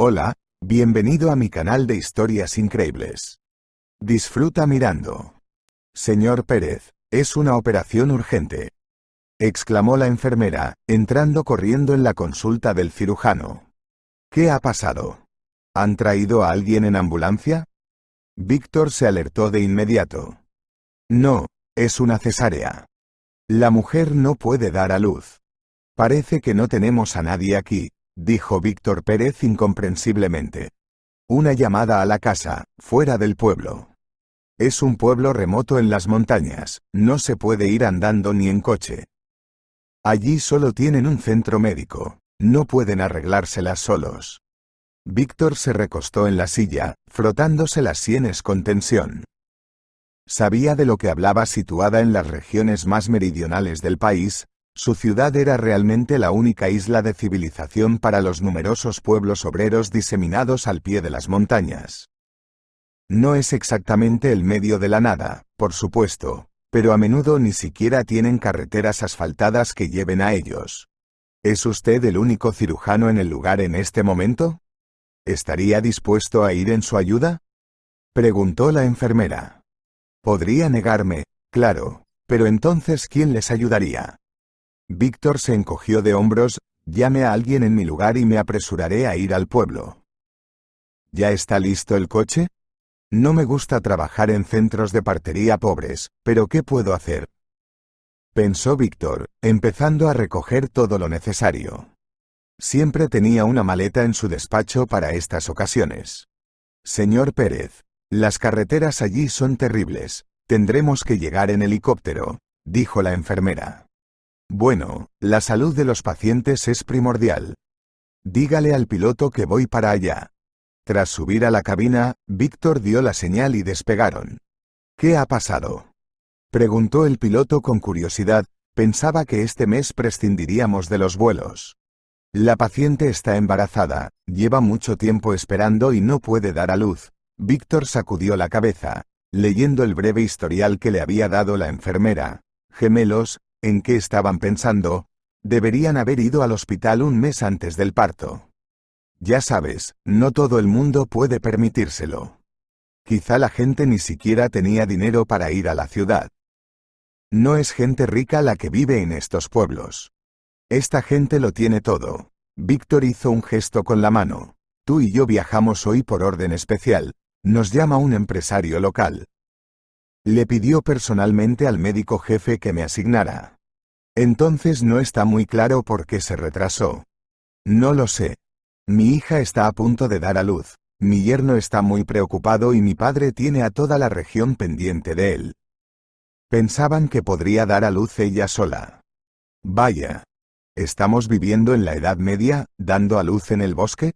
Hola, bienvenido a mi canal de historias increíbles. Disfruta mirando. Señor Pérez, es una operación urgente, exclamó la enfermera, entrando corriendo en la consulta del cirujano. ¿Qué ha pasado? ¿Han traído a alguien en ambulancia? Víctor se alertó de inmediato. No, es una cesárea. La mujer no puede dar a luz. Parece que no tenemos a nadie aquí, dijo Víctor Pérez incomprensiblemente. Una llamada a la casa, fuera del pueblo. Es un pueblo remoto en las montañas, no se puede ir andando ni en coche. Allí solo tienen un centro médico, no pueden arreglárselas solos. Víctor se recostó en la silla, frotándose las sienes con tensión. Sabía de lo que hablaba. Situada en las regiones más meridionales del país, su ciudad era realmente la única isla de civilización para los numerosos pueblos obreros diseminados al pie de las montañas. No es exactamente el medio de la nada, por supuesto, pero a menudo ni siquiera tienen carreteras asfaltadas que lleven a ellos. ¿Es usted el único cirujano en el lugar en este momento? ¿Estaría dispuesto a ir en su ayuda?, preguntó la enfermera. Podría negarme, claro, pero entonces ¿quién les ayudaría? Víctor se encogió de hombros. Llame a alguien en mi lugar y me apresuraré a ir al pueblo. ¿Ya está listo el coche? No me gusta trabajar en centros de partería pobres, pero ¿qué puedo hacer?, pensó Víctor, empezando a recoger todo lo necesario. Siempre tenía una maleta en su despacho para estas ocasiones. Señor Pérez, las carreteras allí son terribles, tendremos que llegar en helicóptero, dijo la enfermera. Bueno, la salud de los pacientes es primordial. Dígale al piloto que voy para allá. Tras subir a la cabina, Víctor dio la señal y despegaron. ¿Qué ha pasado?, preguntó el piloto con curiosidad. Pensaba que este mes prescindiríamos de los vuelos. La paciente está embarazada, lleva mucho tiempo esperando y no puede dar a luz. Víctor sacudió la cabeza, leyendo el breve historial que le había dado la enfermera. Gemelos, ¿en qué estaban pensando? Deberían haber ido al hospital un mes antes del parto. Ya sabes, no todo el mundo puede permitírselo. Quizá la gente ni siquiera tenía dinero para ir a la ciudad. No es gente rica la que vive en estos pueblos. Esta gente lo tiene todo. Víctor hizo un gesto con la mano. Tú y yo viajamos hoy por orden especial. Nos llama un empresario local. Le pidió personalmente al médico jefe que me asignara. Entonces no está muy claro por qué se retrasó. No lo sé. Mi hija está a punto de dar a luz. Mi yerno está muy preocupado y mi padre tiene a toda la región pendiente de él. Pensaban que podría dar a luz ella sola. Vaya. ¿Estamos viviendo en la Edad Media, dando a luz en el bosque?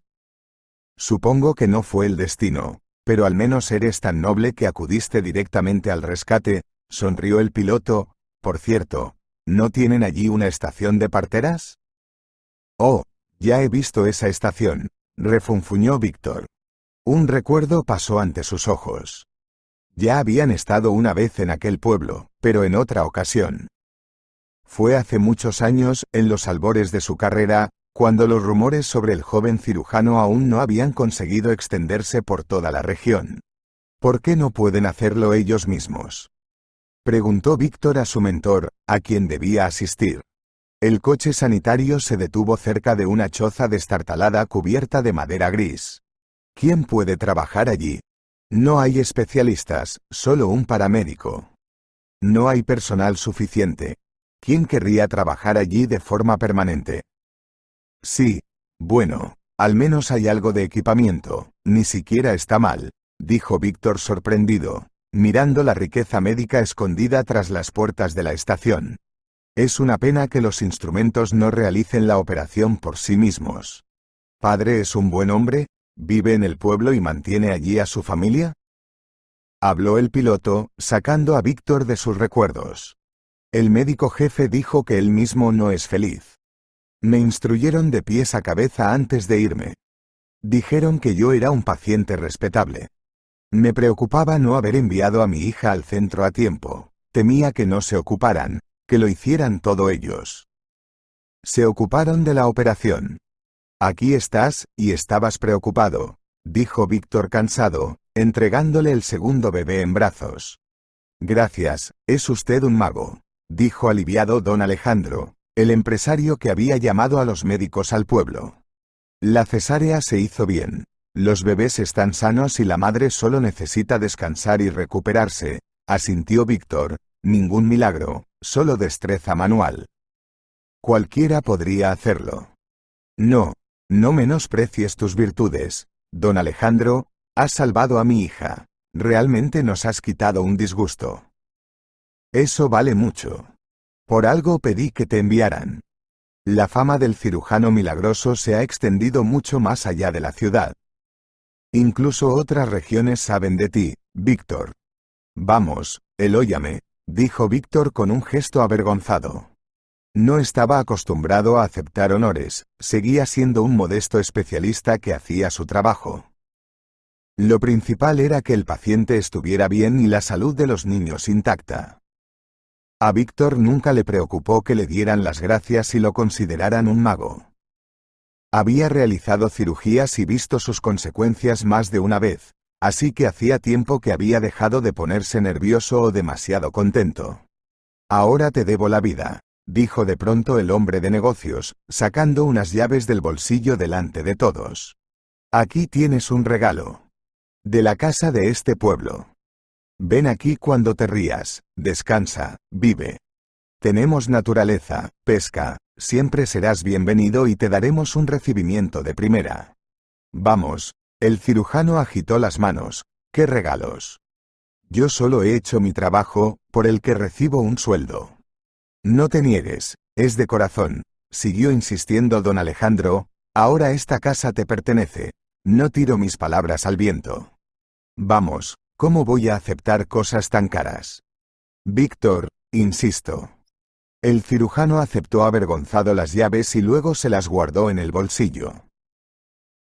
Supongo que no fue el destino, pero al menos eres tan noble que acudiste directamente al rescate, sonrió el piloto. Por cierto, ¿no tienen allí una estación de parteras? Oh, ya he visto esa estación, refunfuñó Víctor. Un recuerdo pasó ante sus ojos. Ya habían estado una vez en aquel pueblo, pero en otra ocasión. Fue hace muchos años, en los albores de su carrera, cuando los rumores sobre el joven cirujano aún no habían conseguido extenderse por toda la región. ¿Por qué no pueden hacerlo ellos mismos?, preguntó Víctor a su mentor, a quien debía asistir. El coche sanitario se detuvo cerca de una choza destartalada cubierta de madera gris. ¿Quién puede trabajar allí? No hay especialistas, solo un paramédico. No hay personal suficiente. ¿Quién querría trabajar allí de forma permanente? Sí, bueno, al menos hay algo de equipamiento, ni siquiera está mal, dijo Víctor sorprendido, mirando la riqueza médica escondida tras las puertas de la estación. Es una pena que los instrumentos no realicen la operación por sí mismos. ¿Padre es un buen hombre? ¿Vive en el pueblo y mantiene allí a su familia?, habló el piloto, sacando a Víctor de sus recuerdos. El médico jefe dijo que él mismo no es feliz. Me instruyeron de pies a cabeza antes de irme. Dijeron que yo era un paciente respetable. Me preocupaba no haber enviado a mi hija al centro a tiempo. Temía que no se ocuparan, que lo hicieran todo ellos. Se ocuparon de la operación. Aquí estás, y estabas preocupado, dijo Víctor cansado, entregándole el segundo bebé en brazos. Gracias, es usted un mago, dijo aliviado don Alejandro, el empresario que había llamado a los médicos al pueblo. La cesárea se hizo bien. Los bebés están sanos y la madre solo necesita descansar y recuperarse, asintió Víctor. Ningún milagro, solo destreza manual. Cualquiera podría hacerlo. No, no menosprecies tus virtudes, don Alejandro, has salvado a mi hija. Realmente nos has quitado un disgusto. Eso vale mucho. Por algo pedí que te enviaran. La fama del cirujano milagroso se ha extendido mucho más allá de la ciudad. Incluso otras regiones saben de ti, Víctor. Vamos, elóyame, dijo Víctor con un gesto avergonzado. No estaba acostumbrado a aceptar honores, seguía siendo un modesto especialista que hacía su trabajo. Lo principal era que el paciente estuviera bien y la salud de los niños intacta. A Víctor nunca le preocupó que le dieran las gracias y lo consideraran un mago. Había realizado cirugías y visto sus consecuencias más de una vez, así que hacía tiempo que había dejado de ponerse nervioso o demasiado contento. Ahora te debo la vida, dijo de pronto el hombre de negocios, sacando unas llaves del bolsillo delante de todos. Aquí tienes un regalo. De la casa de este pueblo. Ven aquí cuando te rías, descansa, vive. Tenemos naturaleza, pesca, siempre serás bienvenido y te daremos un recibimiento de primera. Vamos, el cirujano agitó las manos, ¿qué regalos? Yo solo he hecho mi trabajo, por el que recibo un sueldo. No te niegues, es de corazón, siguió insistiendo don Alejandro, ahora esta casa te pertenece, no tiro mis palabras al viento. Vamos, ¿cómo voy a aceptar cosas tan caras? Víctor, insisto. El cirujano aceptó avergonzado las llaves y luego se las guardó en el bolsillo.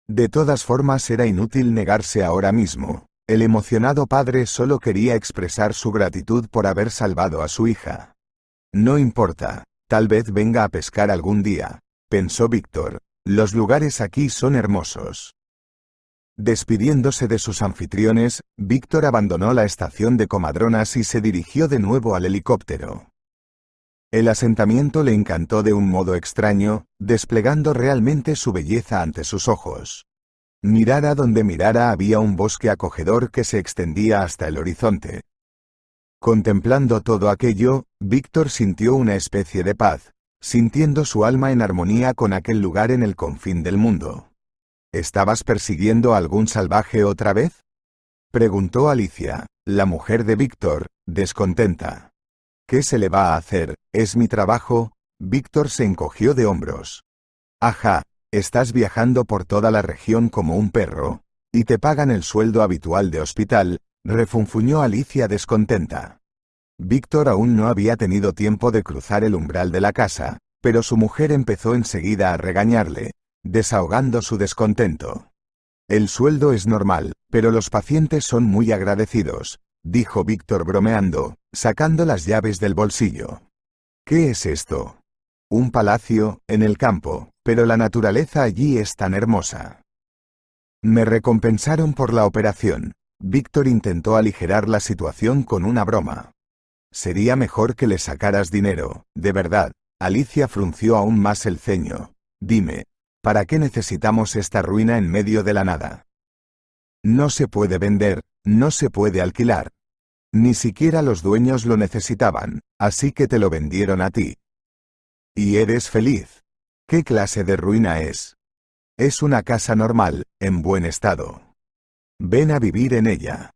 De todas formas era inútil negarse ahora mismo, el emocionado padre solo quería expresar su gratitud por haber salvado a su hija. No importa, tal vez venga a pescar algún día, pensó Víctor, los lugares aquí son hermosos. Despidiéndose de sus anfitriones, Víctor abandonó la estación de Comadronas y se dirigió de nuevo al helicóptero. El asentamiento le encantó de un modo extraño, desplegando realmente su belleza ante sus ojos. Mirara donde mirara había un bosque acogedor que se extendía hasta el horizonte. Contemplando todo aquello, Víctor sintió una especie de paz, sintiendo su alma en armonía con aquel lugar en el confín del mundo. ¿Estabas persiguiendo a algún salvaje otra vez? Preguntó Alicia, la mujer de Víctor, descontenta. ¿Qué se le va a hacer? ¿Es mi trabajo? Víctor se encogió de hombros. Ajá, estás viajando por toda la región como un perro, y te pagan el sueldo habitual de hospital, refunfuñó Alicia descontenta. Víctor aún no había tenido tiempo de cruzar el umbral de la casa, pero su mujer empezó enseguida a regañarle, desahogando su descontento. El sueldo es normal, pero los pacientes son muy agradecidos, dijo Víctor bromeando, sacando las llaves del bolsillo. ¿Qué es esto? Un palacio, en el campo, pero la naturaleza allí es tan hermosa. Me recompensaron por la operación. Víctor intentó aligerar la situación con una broma. Sería mejor que le sacaras dinero, de verdad. Alicia frunció aún más el ceño. Dime, ¿para qué necesitamos esta ruina en medio de la nada? No se puede vender, no se puede alquilar. Ni siquiera los dueños lo necesitaban, así que te lo vendieron a ti. ¿Y eres feliz? ¿Qué clase de ruina es? Es una casa normal, en buen estado. Ven a vivir en ella.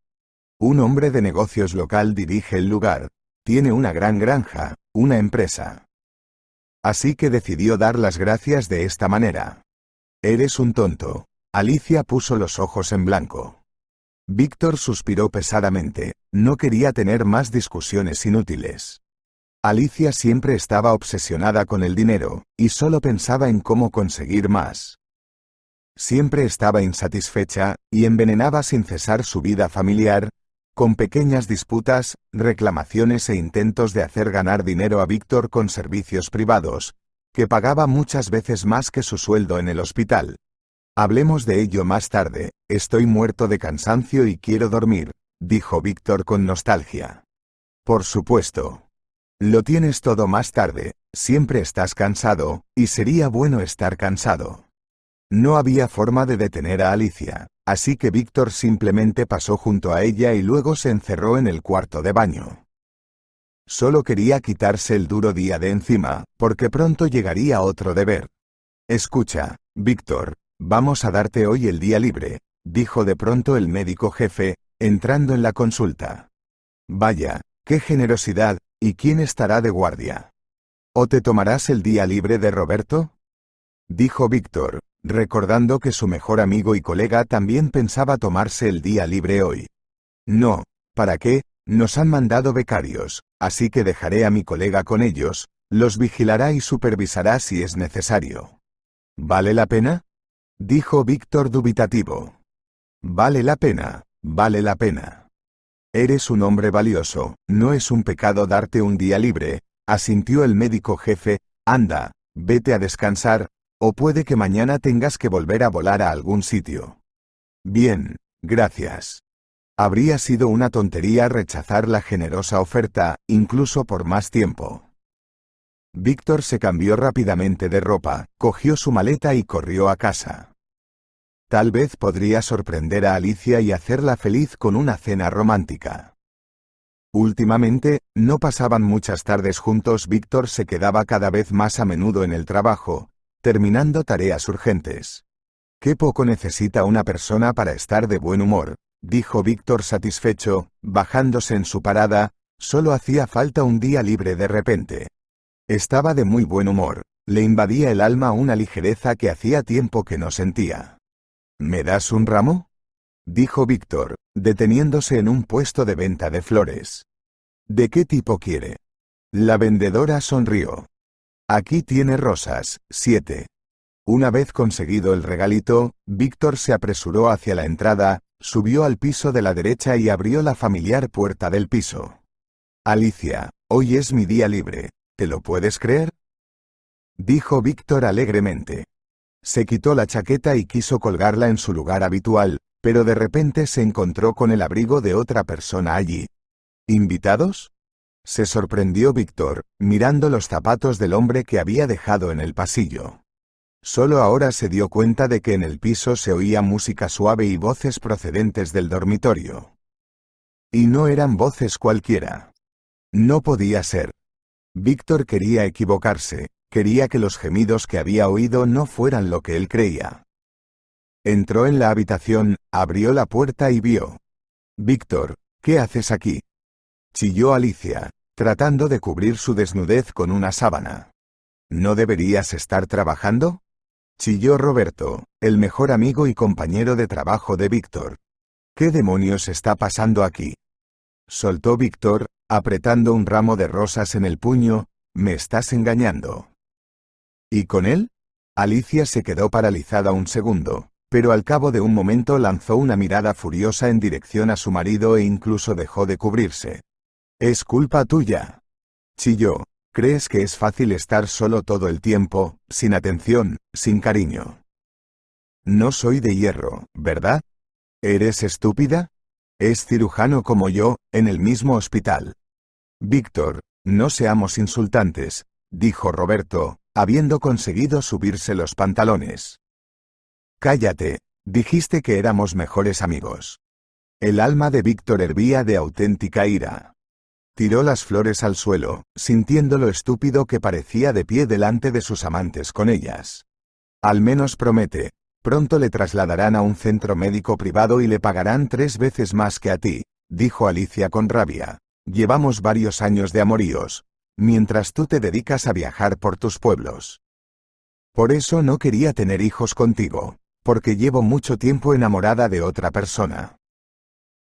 Un hombre de negocios local dirige el lugar, tiene una gran granja, una empresa. Así que decidió dar las gracias de esta manera. Eres un tonto. Alicia puso los ojos en blanco. Víctor suspiró pesadamente, no quería tener más discusiones inútiles. Alicia siempre estaba obsesionada con el dinero, y solo pensaba en cómo conseguir más. Siempre estaba insatisfecha, y envenenaba sin cesar su vida familiar, con pequeñas disputas, reclamaciones e intentos de hacer ganar dinero a Víctor con servicios privados, que pagaba muchas veces más que su sueldo en el hospital. Hablemos de ello más tarde, estoy muerto de cansancio y quiero dormir, dijo Víctor con nostalgia. Por supuesto. Lo tienes todo más tarde, siempre estás cansado, y sería bueno estar cansado. No había forma de detener a Alicia, así que Víctor simplemente pasó junto a ella y luego se encerró en el cuarto de baño. Solo quería quitarse el duro día de encima, porque pronto llegaría otro deber. Escucha, Víctor, vamos a darte hoy el día libre, dijo de pronto el médico jefe, entrando en la consulta. Vaya, qué generosidad, ¿y quién estará de guardia? ¿O te tomarás el día libre de Roberto? Dijo Víctor, recordando que su mejor amigo y colega también pensaba tomarse el día libre hoy. No, ¿para qué? Nos han mandado becarios, así que dejaré a mi colega con ellos, los vigilará y supervisará si es necesario. ¿Vale la pena? Dijo Víctor dubitativo. Vale la pena, vale la pena. Eres un hombre valioso, no es un pecado darte un día libre, asintió el médico jefe, anda, vete a descansar, o puede que mañana tengas que volver a volar a algún sitio. Bien, gracias. Habría sido una tontería rechazar la generosa oferta, incluso por más tiempo. Víctor se cambió rápidamente de ropa, cogió su maleta y corrió a casa. Tal vez podría sorprender a Alicia y hacerla feliz con una cena romántica. Últimamente, no pasaban muchas tardes juntos. Víctor se quedaba cada vez más a menudo en el trabajo, terminando tareas urgentes. Qué poco necesita una persona para estar de buen humor, dijo Víctor satisfecho, bajándose en su parada, solo hacía falta un día libre de repente. Estaba de muy buen humor, le invadía el alma una ligereza que hacía tiempo que no sentía. ¿Me das un ramo? Dijo Víctor, deteniéndose en un puesto de venta de flores. ¿De qué tipo quiere? La vendedora sonrió. Aquí tiene rosas, 7. Una vez conseguido el regalito, Víctor se apresuró hacia la entrada, subió al piso de la derecha y abrió la familiar puerta del piso. Alicia, hoy es mi día libre, ¿te lo puedes creer? Dijo Víctor alegremente. Se quitó la chaqueta y quiso colgarla en su lugar habitual, pero de repente se encontró con el abrigo de otra persona allí. ¿Invitados? Se sorprendió Víctor, mirando los zapatos del hombre que había dejado en el pasillo. Solo ahora se dio cuenta de que en el piso se oía música suave y voces procedentes del dormitorio. Y no eran voces cualquiera. No podía ser. Víctor quería equivocarse, quería que los gemidos que había oído no fueran lo que él creía. Entró en la habitación, abrió la puerta y vio. Víctor, ¿qué haces aquí? Chilló Alicia, tratando de cubrir su desnudez con una sábana. ¿No deberías estar trabajando? Chilló Roberto, el mejor amigo y compañero de trabajo de Víctor. ¿Qué demonios está pasando aquí? Soltó Víctor, apretando un ramo de rosas en el puño. ¿Me estás engañando? ¿Y con él? Alicia se quedó paralizada un segundo, pero al cabo de un momento lanzó una mirada furiosa en dirección a su marido e incluso dejó de cubrirse. Es culpa tuya. Chilló. ¿Crees que es fácil estar solo todo el tiempo, sin atención, sin cariño? No soy de hierro, ¿verdad? ¿Eres estúpida? Es cirujano como yo, en el mismo hospital. Víctor, no seamos insultantes, dijo Roberto, habiendo conseguido subirse los pantalones. Cállate, dijiste que éramos mejores amigos. El alma de Víctor hervía de auténtica ira. Tiró las flores al suelo, sintiendo lo estúpido que parecía de pie delante de sus amantes con ellas. Al menos promete, pronto le trasladarán a un centro médico privado y le pagarán 3 veces más que a ti, dijo Alicia con rabia. Llevamos varios años de amoríos, mientras tú te dedicas a viajar por tus pueblos. Por eso no quería tener hijos contigo, porque llevo mucho tiempo enamorada de otra persona.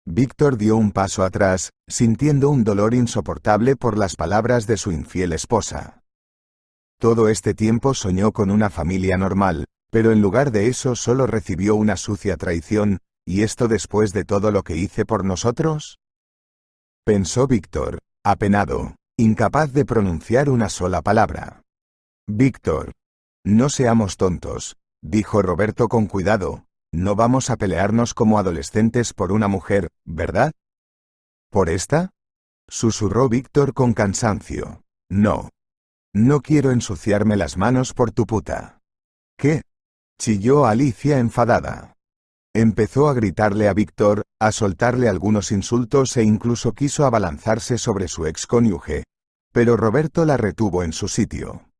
Víctor dio un paso atrás, sintiendo un dolor insoportable por las palabras de su infiel esposa. Todo este tiempo soñó con una familia normal, pero en lugar de eso solo recibió una sucia traición, ¿y esto después de todo lo que hice por nosotros? Pensó Víctor, apenado, incapaz de pronunciar una sola palabra. Víctor. No seamos tontos, dijo Roberto con cuidado. No vamos a pelearnos como adolescentes por una mujer, ¿verdad? ¿Por esta? Susurró Víctor con cansancio. No. No quiero ensuciarme las manos por tu puta. ¿Qué? Chilló Alicia enfadada. Empezó a gritarle a Víctor, a soltarle algunos insultos e incluso quiso abalanzarse sobre su excónyuge. Pero Roberto la retuvo en su sitio.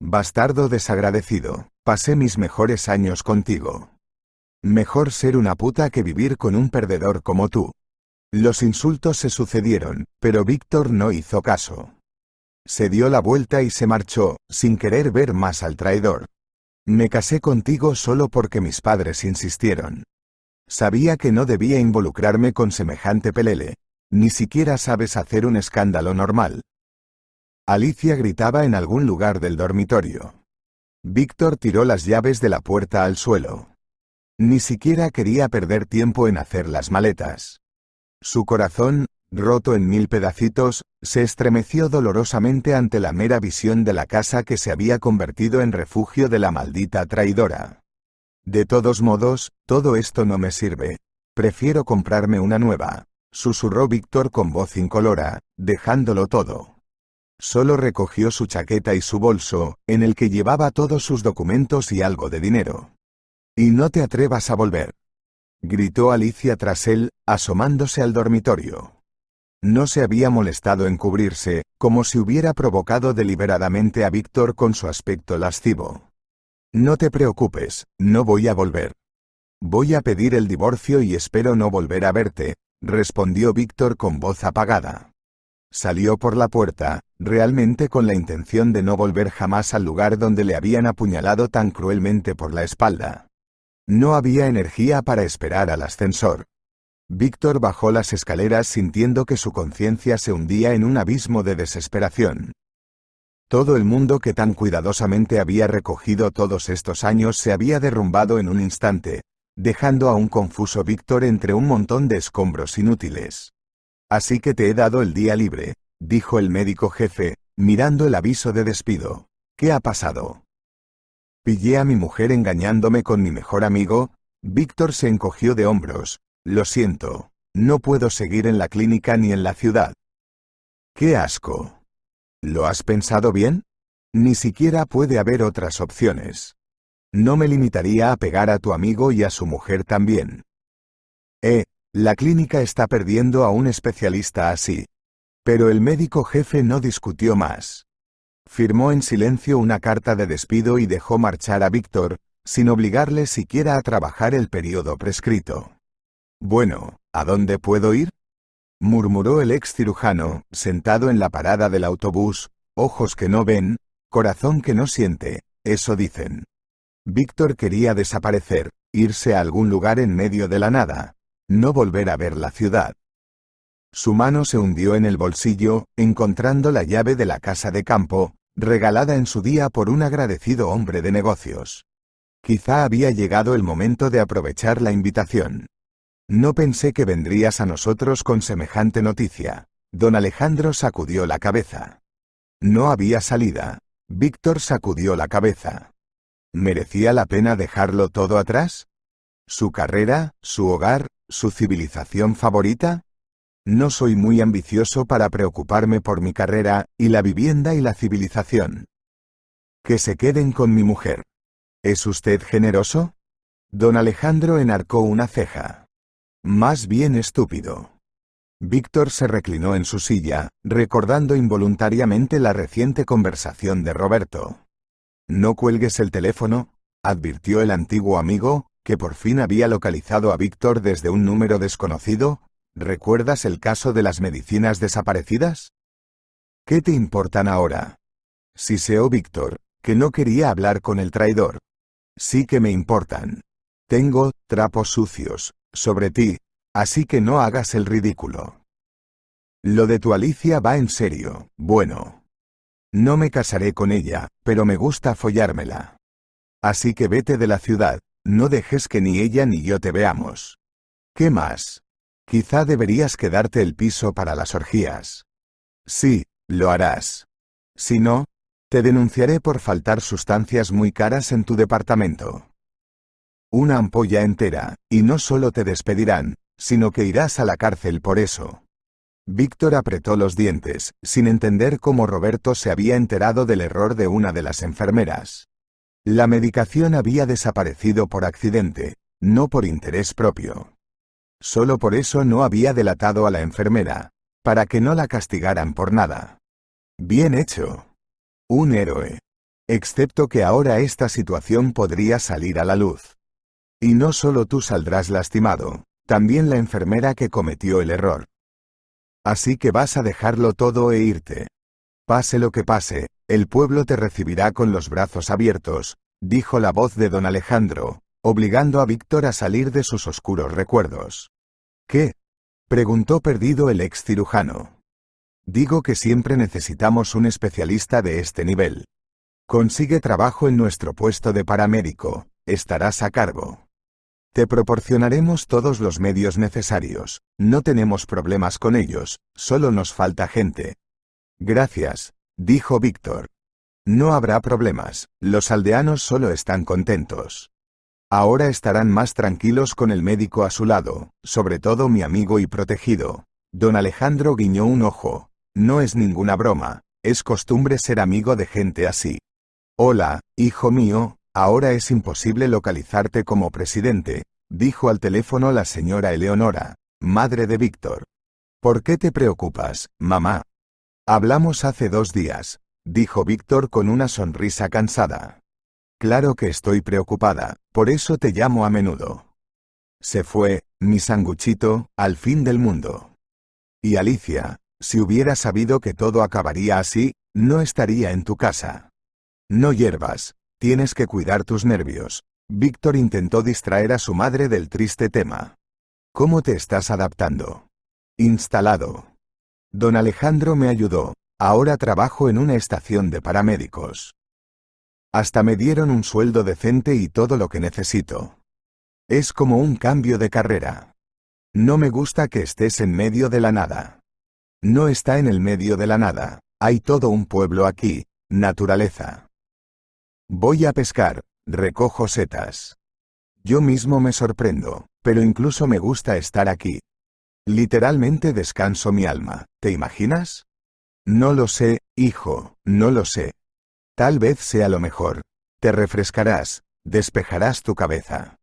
Bastardo desagradecido, pasé mis mejores años contigo. Mejor ser una puta que vivir con un perdedor como tú. Los insultos se sucedieron, pero Víctor no hizo caso. Se dio la vuelta y se marchó, sin querer ver más al traidor. Me casé contigo solo porque mis padres insistieron. Sabía que no debía involucrarme con semejante pelele. Ni siquiera sabes hacer un escándalo normal. Alicia gritaba en algún lugar del dormitorio. Víctor tiró las llaves de la puerta al suelo. Ni siquiera quería perder tiempo en hacer las maletas. Su corazón, roto en 1000 pedacitos, se estremeció dolorosamente ante la mera visión de la casa que se había convertido en refugio de la maldita traidora. De todos modos, todo esto no me sirve. Prefiero comprarme una nueva, susurró Víctor con voz incolora, dejándolo todo. Solo recogió su chaqueta y su bolso, en el que llevaba todos sus documentos y algo de dinero. Y no te atrevas a volver, gritó Alicia tras él, asomándose al dormitorio. No se había molestado en cubrirse, como si hubiera provocado deliberadamente a Víctor con su aspecto lascivo. No te preocupes, no voy a volver. Voy a pedir el divorcio y espero no volver a verte, respondió Víctor con voz apagada. Salió por la puerta, realmente con la intención de no volver jamás al lugar donde le habían apuñalado tan cruelmente por la espalda. No había energía para esperar al ascensor. Víctor bajó las escaleras sintiendo que su conciencia se hundía en un abismo de desesperación. Todo el mundo que tan cuidadosamente había recogido todos estos años se había derrumbado en un instante, dejando a un confuso Víctor entre un montón de escombros inútiles. Así que te he dado el día libre, dijo el médico jefe, mirando el aviso de despido. ¿Qué ha pasado? ¿Pillé a mi mujer engañándome con mi mejor amigo? Víctor se encogió de hombros. Lo siento, no puedo seguir en la clínica ni en la ciudad. ¡Qué asco! ¿Lo has pensado bien? Ni siquiera puede haber otras opciones. No me limitaría a pegar a tu amigo y a su mujer también. La clínica está perdiendo a un especialista así. Pero el médico jefe no discutió más. Firmó en silencio una carta de despido y dejó marchar a Víctor, sin obligarle siquiera a trabajar el periodo prescrito. Bueno, ¿a dónde puedo ir? Murmuró el ex cirujano, sentado en la parada del autobús, ojos que no ven, corazón que no siente, eso dicen. Víctor quería desaparecer, irse a algún lugar en medio de la nada, no volver a ver la ciudad. Su mano se hundió en el bolsillo, encontrando la llave de la casa de campo, regalada en su día por un agradecido hombre de negocios. Quizá había llegado el momento de aprovechar la invitación. No pensé que vendrías a nosotros con semejante noticia. Don Alejandro sacudió la cabeza. No había salida. Víctor sacudió la cabeza. ¿Merecía la pena dejarlo todo atrás? ¿Su carrera, su hogar, su civilización favorita? No soy muy ambicioso para preocuparme por mi carrera, y la vivienda y la civilización. Que se queden con mi mujer. ¿Es usted generoso? Don Alejandro enarcó una ceja. Más bien estúpido. Víctor se reclinó en su silla, recordando involuntariamente la reciente conversación de Roberto. No cuelgues el teléfono, advirtió el antiguo amigo, que por fin había localizado a Víctor desde un número desconocido. ¿Recuerdas el caso de las medicinas desaparecidas? ¿Qué te importan ahora? Siseó Víctor, que no quería hablar con el traidor. Sí que me importan. Tengo trapos sucios sobre ti, así que no hagas el ridículo. Lo de tu Alicia va en serio, bueno. No me casaré con ella, pero me gusta follármela. Así que vete de la ciudad, no dejes que ni ella ni yo te veamos. ¿Qué más? Quizá deberías quedarte el piso para las orgías. Sí, lo harás. Si no, Te denunciaré por faltar sustancias muy caras en tu departamento. Una ampolla entera, y no solo te despedirán, sino que irás a la cárcel por eso. Víctor apretó los dientes, sin entender cómo Roberto se había enterado del error de una de las enfermeras. La medicación había desaparecido por accidente, no por interés propio. Solo por eso no había delatado a la enfermera, para que no la castigaran por nada. Bien hecho. Un héroe. Excepto que ahora esta situación podría salir a la luz. Y no solo tú saldrás lastimado, también la enfermera que cometió el error. Así que vas a dejarlo todo e irte. Pase lo que pase, el pueblo te recibirá con los brazos abiertos, dijo la voz de don Alejandro, obligando a Víctor a salir de sus oscuros recuerdos. ¿Qué? Preguntó perdido el ex cirujano. Digo que siempre necesitamos un especialista de este nivel. Consigue trabajo en nuestro puesto de paramédico, estarás a cargo. Te proporcionaremos todos los medios necesarios, no tenemos problemas con ellos, solo nos falta gente. Gracias, dijo Víctor. No habrá problemas, los aldeanos solo están contentos. Ahora estarán más tranquilos con el médico a su lado, sobre todo mi amigo y protegido. Don Alejandro guiñó un ojo. No es ninguna broma, es costumbre ser amigo de gente así. Hola, hijo mío, ahora es imposible localizarte como presidente, dijo al teléfono la señora Eleonora, madre de Víctor. ¿Por qué te preocupas, mamá? Hablamos hace 2 días, dijo Víctor con una sonrisa cansada. Claro que estoy preocupada, por eso te llamo a menudo. Se fue, mi sanguchito, al fin del mundo. Y Alicia, si hubiera sabido que todo acabaría así, no estaría en tu casa. No hiervas, tienes que cuidar tus nervios. Víctor intentó distraer a su madre del triste tema. ¿Cómo te estás adaptando? Instalado. Don Alejandro me ayudó, ahora trabajo en una estación de paramédicos. Hasta me dieron un sueldo decente y todo lo que necesito. Es como un cambio de carrera. No me gusta que estés en medio de la nada. No está en el medio de la nada, hay todo un pueblo aquí, naturaleza. Voy a pescar, recojo setas. Yo mismo me sorprendo, pero incluso me gusta estar aquí. Literalmente descanso mi alma, ¿te imaginas? No lo sé, hijo, no lo sé. Tal vez sea lo mejor. Te refrescarás, despejarás tu cabeza.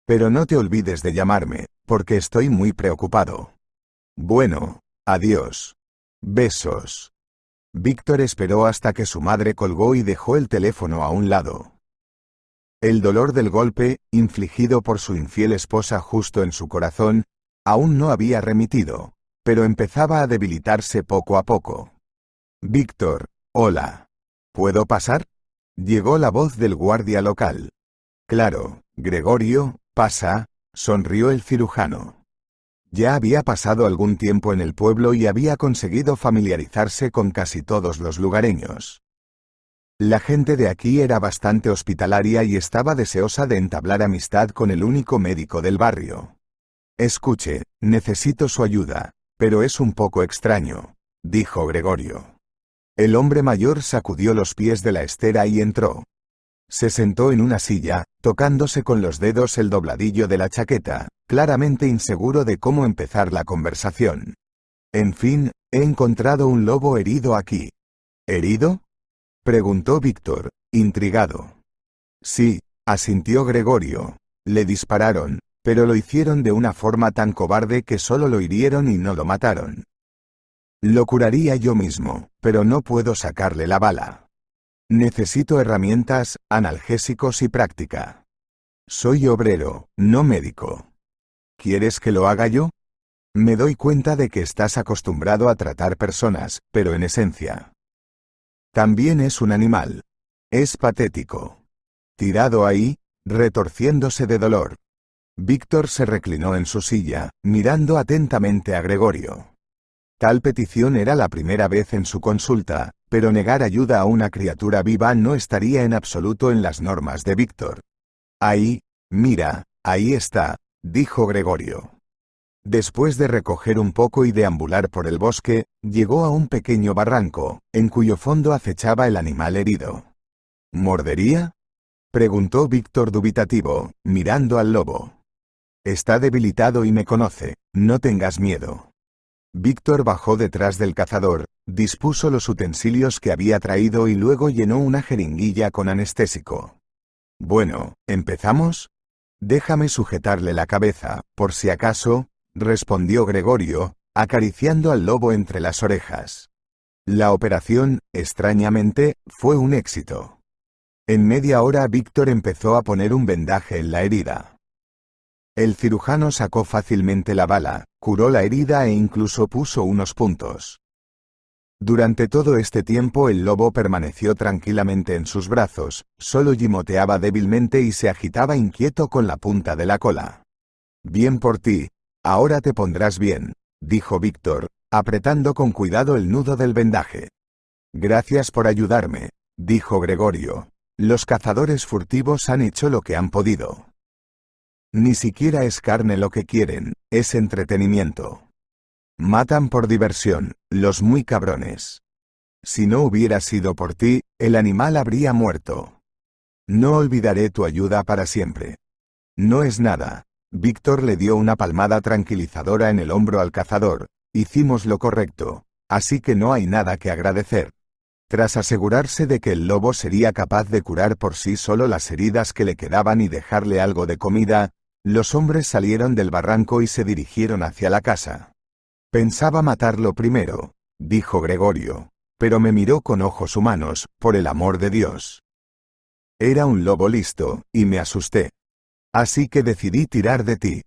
Pero no te olvides de llamarme, porque estoy muy preocupado. Bueno, adiós. Besos. Víctor esperó hasta que su madre colgó y dejó el teléfono a un lado. El dolor del golpe, infligido por su infiel esposa justo en su corazón, aún no había remitido, pero empezaba a debilitarse poco a poco. Víctor, hola. ¿Puedo pasar? Llegó la voz del guardia local. Claro, Gregorio, pasa, sonrió el cirujano. Ya había pasado algún tiempo en el pueblo y había conseguido familiarizarse con casi todos los lugareños. La gente de aquí era bastante hospitalaria y estaba deseosa de entablar amistad con el único médico del barrio. Escuche, necesito su ayuda, pero es un poco extraño, dijo Gregorio. El hombre mayor sacudió los pies de la estera y entró. Se sentó en una silla, tocándose con los dedos el dobladillo de la chaqueta, claramente inseguro de cómo empezar la conversación. En fin, he encontrado un lobo herido aquí. ¿Herido? Preguntó Víctor, intrigado. Sí, asintió Gregorio. Le dispararon, pero lo hicieron de una forma tan cobarde que solo lo hirieron y no lo mataron. Lo curaría yo mismo, pero no puedo sacarle la bala. Necesito herramientas, analgésicos y práctica. Soy obrero, no médico. ¿Quieres que lo haga yo? Me doy cuenta de que estás acostumbrado a tratar personas, pero en esencia. También es un animal. Es patético. Tirado ahí, retorciéndose de dolor. Víctor se reclinó en su silla, mirando atentamente a Gregorio. Tal petición era la primera vez en su consulta, pero negar ayuda a una criatura viva no estaría en absoluto en las normas de Víctor. Ahí, mira, ahí está, dijo Gregorio. Después de recoger un poco y deambular por el bosque, llegó a un pequeño barranco, en cuyo fondo acechaba el animal herido. ¿Mordería?, preguntó Víctor dubitativo, mirando al lobo. Está debilitado y me conoce, no tengas miedo. Víctor bajó detrás del cazador, dispuso los utensilios que había traído y luego llenó una jeringuilla con anestésico. Bueno, ¿empezamos? Déjame sujetarle la cabeza, por si acaso, respondió Gregorio, acariciando al lobo entre las orejas. La operación, extrañamente, fue un éxito. En media hora Víctor empezó a poner un vendaje en la herida. El cirujano sacó fácilmente la bala, curó la herida e incluso puso unos puntos. Durante todo este tiempo el lobo permaneció tranquilamente en sus brazos, solo gimoteaba débilmente y se agitaba inquieto con la punta de la cola. Bien por ti, ahora te pondrás bien, dijo Víctor, apretando con cuidado el nudo del vendaje. Gracias por ayudarme, dijo Gregorio. Los cazadores furtivos han hecho lo que han podido. Ni siquiera es carne lo que quieren, es entretenimiento. Matan por diversión, los muy cabrones. Si no hubiera sido por ti, el animal habría muerto. No olvidaré tu ayuda para siempre. No es nada. Víctor le dio una palmada tranquilizadora en el hombro al cazador. Hicimos lo correcto, así que no hay nada que agradecer. Tras asegurarse de que el lobo sería capaz de curar por sí solo las heridas que le quedaban y dejarle algo de comida, los hombres salieron del barranco y se dirigieron hacia la casa. Pensaba matarlo primero, dijo Gregorio, pero me miró con ojos humanos, por el amor de Dios. Era un lobo listo, y me asusté. Así que decidí tirar de ti.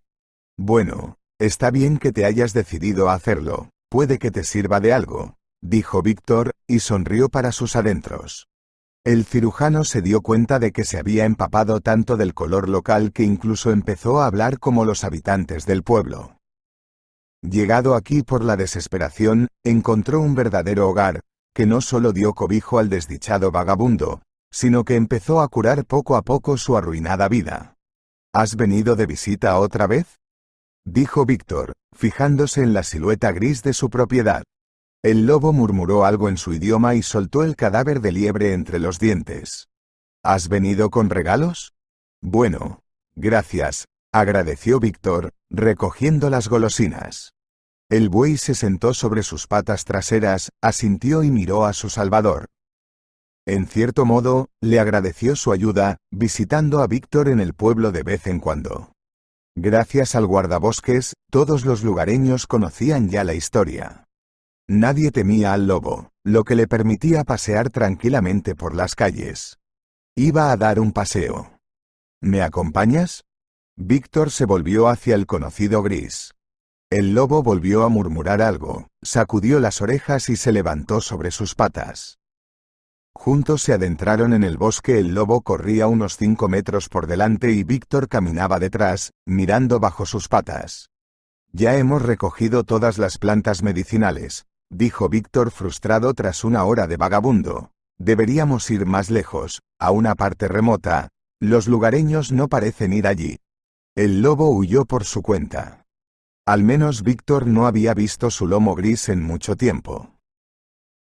Bueno, está bien que te hayas decidido a hacerlo, puede que te sirva de algo, dijo Víctor, y sonrió para sus adentros. El cirujano se dio cuenta de que se había empapado tanto del color local que incluso empezó a hablar como los habitantes del pueblo. Llegado aquí por la desesperación, encontró un verdadero hogar, que no solo dio cobijo al desdichado vagabundo, sino que empezó a curar poco a poco su arruinada vida. ¿Has venido de visita otra vez?, dijo Víctor, fijándose en la silueta gris de su propiedad. El lobo murmuró algo en su idioma y soltó el cadáver de liebre entre los dientes. ¿Has venido con regalos? Bueno, gracias, agradeció Víctor, recogiendo las golosinas. El buey se sentó sobre sus patas traseras, asintió y miró a su salvador. En cierto modo, le agradeció su ayuda, visitando a Víctor en el pueblo de vez en cuando. Gracias al guardabosques, todos los lugareños conocían ya la historia. Nadie temía al lobo, lo que le permitía pasear tranquilamente por las calles. Iba a dar un paseo. ¿Me acompañas? Víctor se volvió hacia el conocido gris. El lobo volvió a murmurar algo, sacudió las orejas y se levantó sobre sus patas. Juntos se adentraron en el bosque. El lobo corría unos 5 metros por delante y Víctor caminaba detrás, mirando bajo sus patas. Ya hemos recogido todas las plantas medicinales, dijo Víctor frustrado tras una hora de vagabundo. Deberíamos ir más lejos, a una parte remota. Los lugareños no parecen ir allí. El lobo huyó por su cuenta. Al menos Víctor no había visto su lomo gris en mucho tiempo.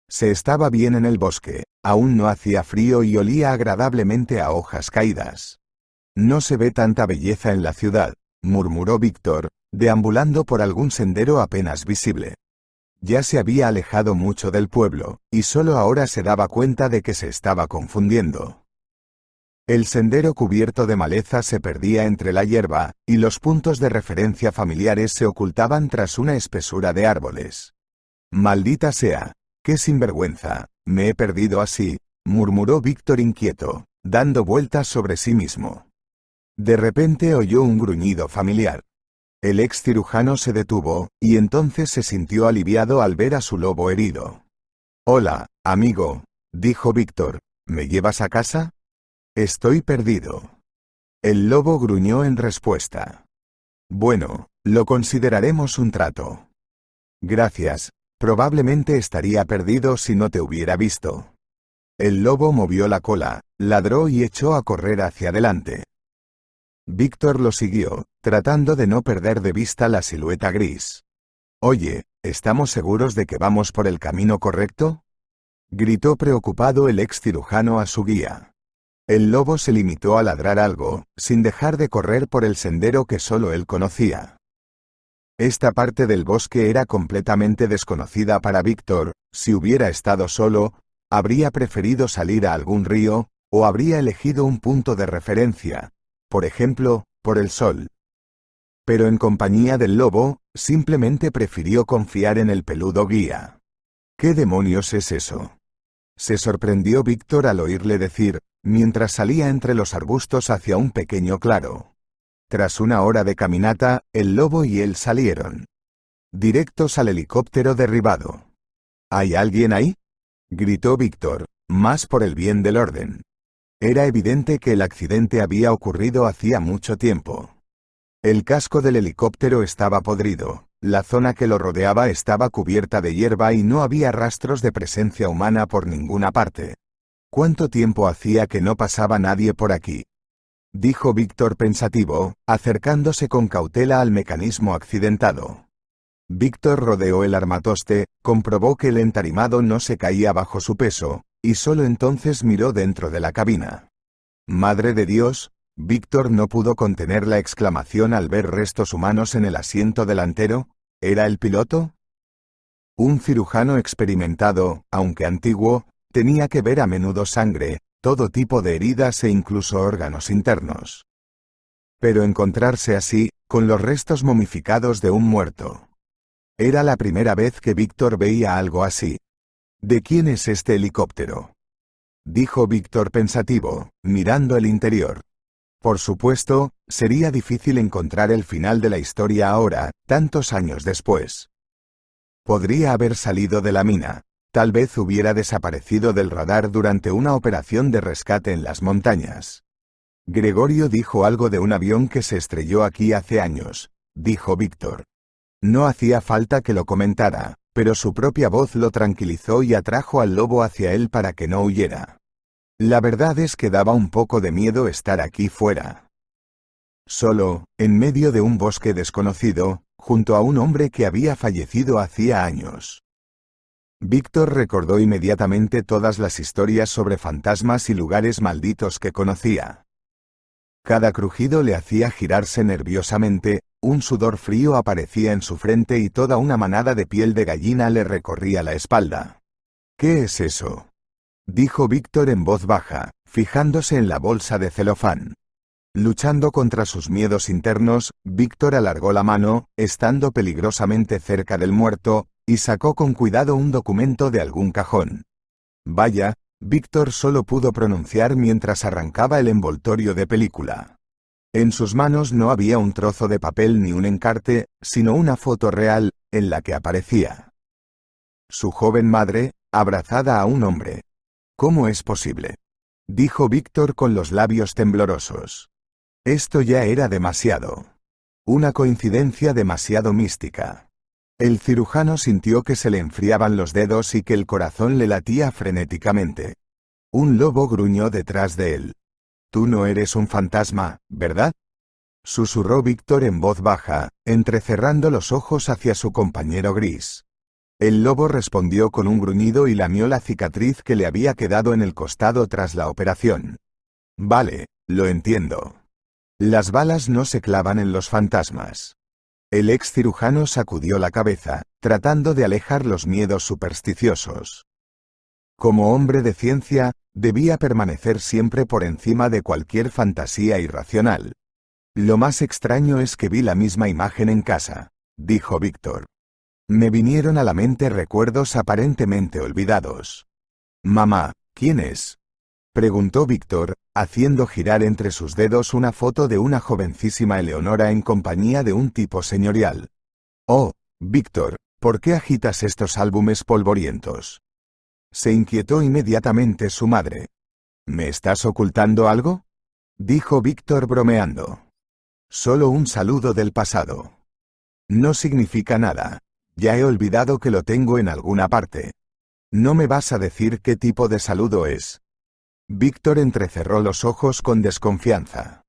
Se estaba bien en el bosque, aún no hacía frío y olía agradablemente a hojas caídas. No se ve tanta belleza en la ciudad, murmuró Víctor, deambulando por algún sendero apenas visible. Ya se había alejado mucho del pueblo, y solo ahora se daba cuenta de que se estaba confundiendo. El sendero cubierto de maleza se perdía entre la hierba, y los puntos de referencia familiares se ocultaban tras una espesura de árboles. Maldita sea, qué sinvergüenza, me he perdido así, murmuró Víctor inquieto, dando vueltas sobre sí mismo. De repente oyó un gruñido familiar. El ex cirujano se detuvo, y entonces se sintió aliviado al ver a su lobo herido. Hola, amigo, dijo Víctor, ¿me llevas a casa? Estoy perdido. El lobo gruñó en respuesta. Bueno, lo consideraremos un trato. Gracias, probablemente estaría perdido si no te hubiera visto. El lobo movió la cola, ladró y echó a correr hacia adelante. Víctor lo siguió, tratando de no perder de vista la silueta gris. «Oye, ¿estamos seguros de que vamos por el camino correcto?», gritó preocupado el ex cirujano a su guía. El lobo se limitó a ladrar algo, sin dejar de correr por el sendero que solo él conocía. Esta parte del bosque era completamente desconocida para Víctor. Si hubiera estado solo, habría preferido salir a algún río, o habría elegido un punto de referencia, por ejemplo, por el sol. Pero en compañía del lobo, simplemente prefirió confiar en el peludo guía. ¿Qué demonios es eso?, se sorprendió Víctor al oírle decir, mientras salía entre los arbustos hacia un pequeño claro. Tras una hora de caminata, el lobo y él salieron directos al helicóptero derribado. ¿Hay alguien ahí?, gritó Víctor, más por el bien del orden. Era evidente que el accidente había ocurrido hacía mucho tiempo. El casco del helicóptero estaba podrido, la zona que lo rodeaba estaba cubierta de hierba y no había rastros de presencia humana por ninguna parte. ¿Cuánto tiempo hacía que no pasaba nadie por aquí?, dijo Víctor pensativo, acercándose con cautela al mecanismo accidentado. Víctor rodeó el armatoste, comprobó que el entarimado no se caía bajo su peso, y solo entonces miró dentro de la cabina. «¡Madre de Dios!», Víctor no pudo contener la exclamación al ver restos humanos en el asiento delantero. ¿Era el piloto? Un cirujano experimentado, aunque antiguo, tenía que ver a menudo sangre, todo tipo de heridas e incluso órganos internos. Pero encontrarse así, con los restos momificados de un muerto. Era la primera vez que Víctor veía algo así. «¿De quién es este helicóptero?», dijo Víctor pensativo, mirando el interior. Por supuesto, sería difícil encontrar el final de la historia ahora, tantos años después. Podría haber salido de la mina. Tal vez hubiera desaparecido del radar durante una operación de rescate en las montañas. «Gregorio dijo algo de un avión que se estrelló aquí hace años», dijo Víctor. No hacía falta que lo comentara, pero su propia voz lo tranquilizó y atrajo al lobo hacia él para que no huyera. La verdad es que daba un poco de miedo estar aquí fuera. Solo, en medio de un bosque desconocido, junto a un hombre que había fallecido hacía años. Víctor recordó inmediatamente todas las historias sobre fantasmas y lugares malditos que conocía. Cada crujido le hacía girarse nerviosamente, un sudor frío aparecía en su frente y toda una manada de piel de gallina le recorría la espalda. «¿Qué es eso?», dijo Víctor en voz baja, fijándose en la bolsa de celofán. Luchando contra sus miedos internos, Víctor alargó la mano, estando peligrosamente cerca del muerto, y sacó con cuidado un documento de algún cajón. «Vaya», Víctor solo pudo pronunciar mientras arrancaba el envoltorio de película. En sus manos no había un trozo de papel ni un encarte, sino una foto real, en la que aparecía su joven madre, abrazada a un hombre. «¿Cómo es posible?», dijo Víctor con los labios temblorosos. Esto ya era demasiado. Una coincidencia demasiado mística. El cirujano sintió que se le enfriaban los dedos y que el corazón le latía frenéticamente. Un lobo gruñó detrás de él. «Tú no eres un fantasma, ¿verdad?», susurró Víctor en voz baja, entrecerrando los ojos hacia su compañero gris. El lobo respondió con un gruñido y lamió la cicatriz que le había quedado en el costado tras la operación. «Vale, lo entiendo. Las balas no se clavan en los fantasmas». El ex cirujano sacudió la cabeza, tratando de alejar los miedos supersticiosos. Como hombre de ciencia, debía permanecer siempre por encima de cualquier fantasía irracional. «Lo más extraño es que vi la misma imagen en casa», dijo Víctor. «Me vinieron a la mente recuerdos aparentemente olvidados». «Mamá, ¿quién es?», preguntó Víctor, haciendo girar entre sus dedos una foto de una jovencísima Eleonora en compañía de un tipo señorial. «Oh, Víctor, ¿por qué agitas estos álbumes polvorientos?», se inquietó inmediatamente su madre. «¿Me estás ocultando algo?», dijo Víctor bromeando. «Solo un saludo del pasado. No significa nada. Ya he olvidado que lo tengo en alguna parte. ¿No me vas a decir qué tipo de saludo es?». Víctor entrecerró los ojos con desconfianza.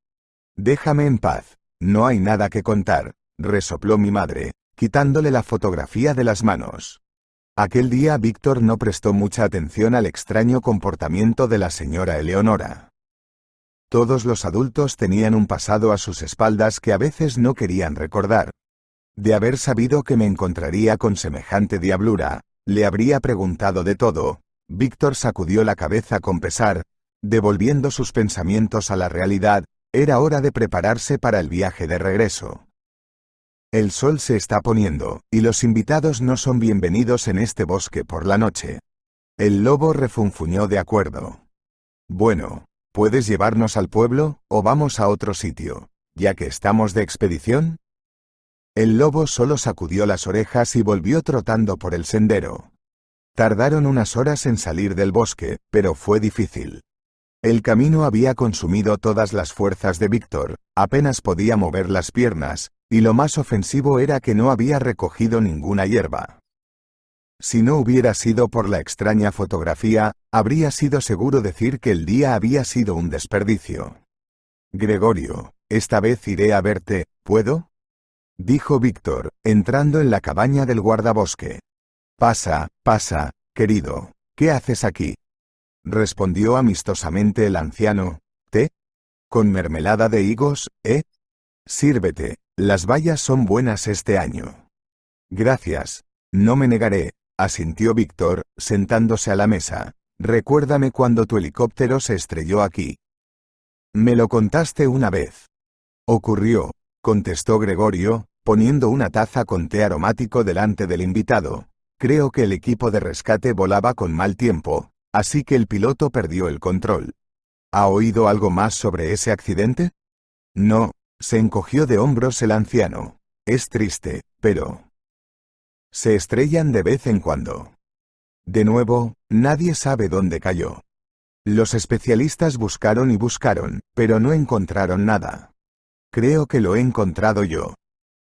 Déjame en paz. No hay nada que contar, resopló mi madre, quitándole la fotografía de las manos. Aquel día Víctor no prestó mucha atención al extraño comportamiento de la señora Eleonora. Todos los adultos tenían un pasado a sus espaldas que a veces no querían recordar. De haber sabido que me encontraría con semejante diablura, le habría preguntado de todo. Víctor sacudió la cabeza con pesar, devolviendo sus pensamientos a la realidad. Era hora de prepararse para el viaje de regreso. El sol se está poniendo, y los invitados no son bienvenidos en este bosque por la noche. El lobo refunfuñó de acuerdo. Bueno, ¿puedes llevarnos al pueblo, o vamos a otro sitio, ya que estamos de expedición? El lobo solo sacudió las orejas y volvió trotando por el sendero. Tardaron unas horas en salir del bosque, pero fue difícil. El camino había consumido todas las fuerzas de Víctor, apenas podía mover las piernas, y lo más ofensivo era que no había recogido ninguna hierba. Si no hubiera sido por la extraña fotografía, habría sido seguro decir que el día había sido un desperdicio. Gregorio, esta vez iré a verte, ¿puedo? Dijo Víctor, entrando en la cabaña del guardabosque. Pasa, querido, ¿qué haces aquí? Respondió amistosamente el anciano. ¿Té? ¿Con mermelada de higos, Sírvete, las bayas son buenas este año. Gracias, no me negaré, asintió Víctor, sentándose a la mesa. Recuérdame cuando tu helicóptero se estrelló aquí. Me lo contaste una vez. Ocurrió, contestó Gregorio, poniendo una taza con té aromático delante del invitado. Creo que el equipo de rescate volaba con mal tiempo, así que el piloto perdió el control. ¿Ha oído algo más sobre ese accidente? No, se encogió de hombros el anciano. Es triste, pero se estrellan de vez en cuando. De nuevo, nadie sabe dónde cayó. Los especialistas buscaron y buscaron, pero no encontraron nada. Creo que lo he encontrado yo.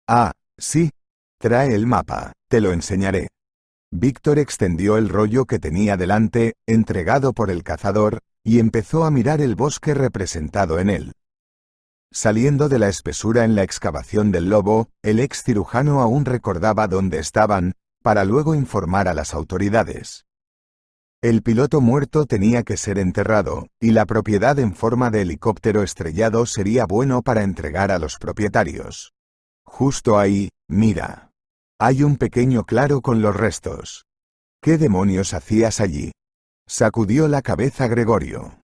Ah, sí. Trae el mapa, te lo enseñaré. Víctor extendió el rollo que tenía delante, entregado por el cazador, y empezó a mirar el bosque representado en él. Saliendo de la espesura en la excavación del lobo, el ex cirujano aún recordaba dónde estaban, para luego informar a las autoridades. El piloto muerto tenía que ser enterrado, y la propiedad en forma de helicóptero estrellado sería bueno para entregar a los propietarios. Justo ahí, mira. Hay un pequeño claro con los restos. ¿Qué demonios hacías allí? Sacudió la cabeza Gregorio.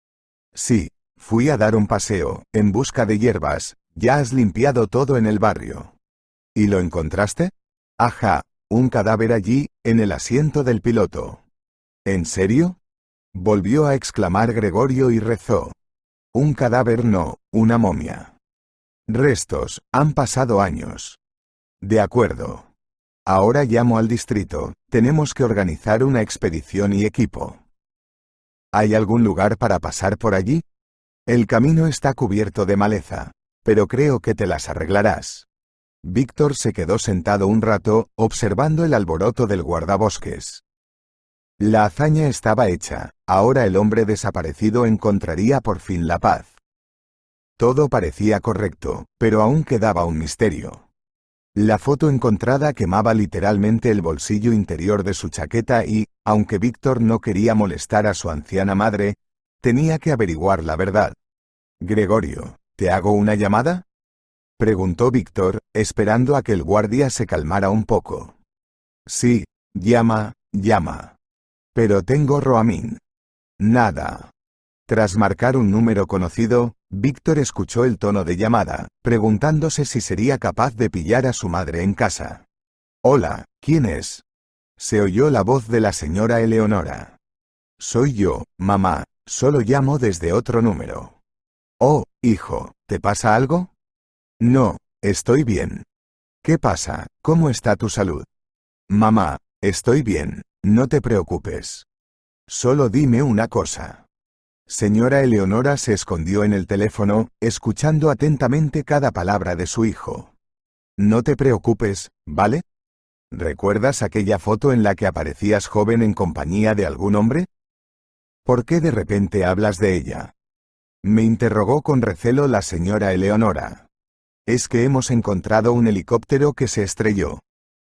Sí, fui a dar un paseo, en busca de hierbas. Ya has limpiado todo en el barrio. ¿Y lo encontraste? Ajá, un cadáver allí, en el asiento del piloto. ¿En serio? Volvió a exclamar Gregorio y rezó. Un cadáver no, una momia. Restos, han pasado años. De acuerdo. Ahora llamo al distrito, tenemos que organizar una expedición y equipo. ¿Hay algún lugar para pasar por allí? El camino está cubierto de maleza, pero creo que te las arreglarás. Víctor se quedó sentado un rato, observando el alboroto del guardabosques. La hazaña estaba hecha, ahora el hombre desaparecido encontraría por fin la paz. Todo parecía correcto, pero aún quedaba un misterio. La foto encontrada quemaba literalmente el bolsillo interior de su chaqueta y, aunque Víctor no quería molestar a su anciana madre, tenía que averiguar la verdad. Gregorio, ¿te hago una llamada? Preguntó Víctor, esperando a que el guardia se calmara un poco. Sí, llama. Pero tengo roaming. Nada. Tras marcar un número conocido, Víctor escuchó el tono de llamada, preguntándose si sería capaz de pillar a su madre en casa. Hola, ¿quién es? Se oyó la voz de la señora Eleonora. Soy yo, mamá, solo llamo desde otro número. Oh, hijo, ¿te pasa algo? No, estoy bien. ¿Qué pasa? ¿Cómo está tu salud? Mamá, estoy bien, no te preocupes. Solo dime una cosa. Señora Eleonora se escondió en el teléfono, escuchando atentamente cada palabra de su hijo. No te preocupes, ¿vale? ¿Recuerdas aquella foto en la que aparecías joven en compañía de algún hombre? ¿Por qué de repente hablas de ella? Me interrogó con recelo la señora Eleonora. Es que hemos encontrado un helicóptero que se estrelló.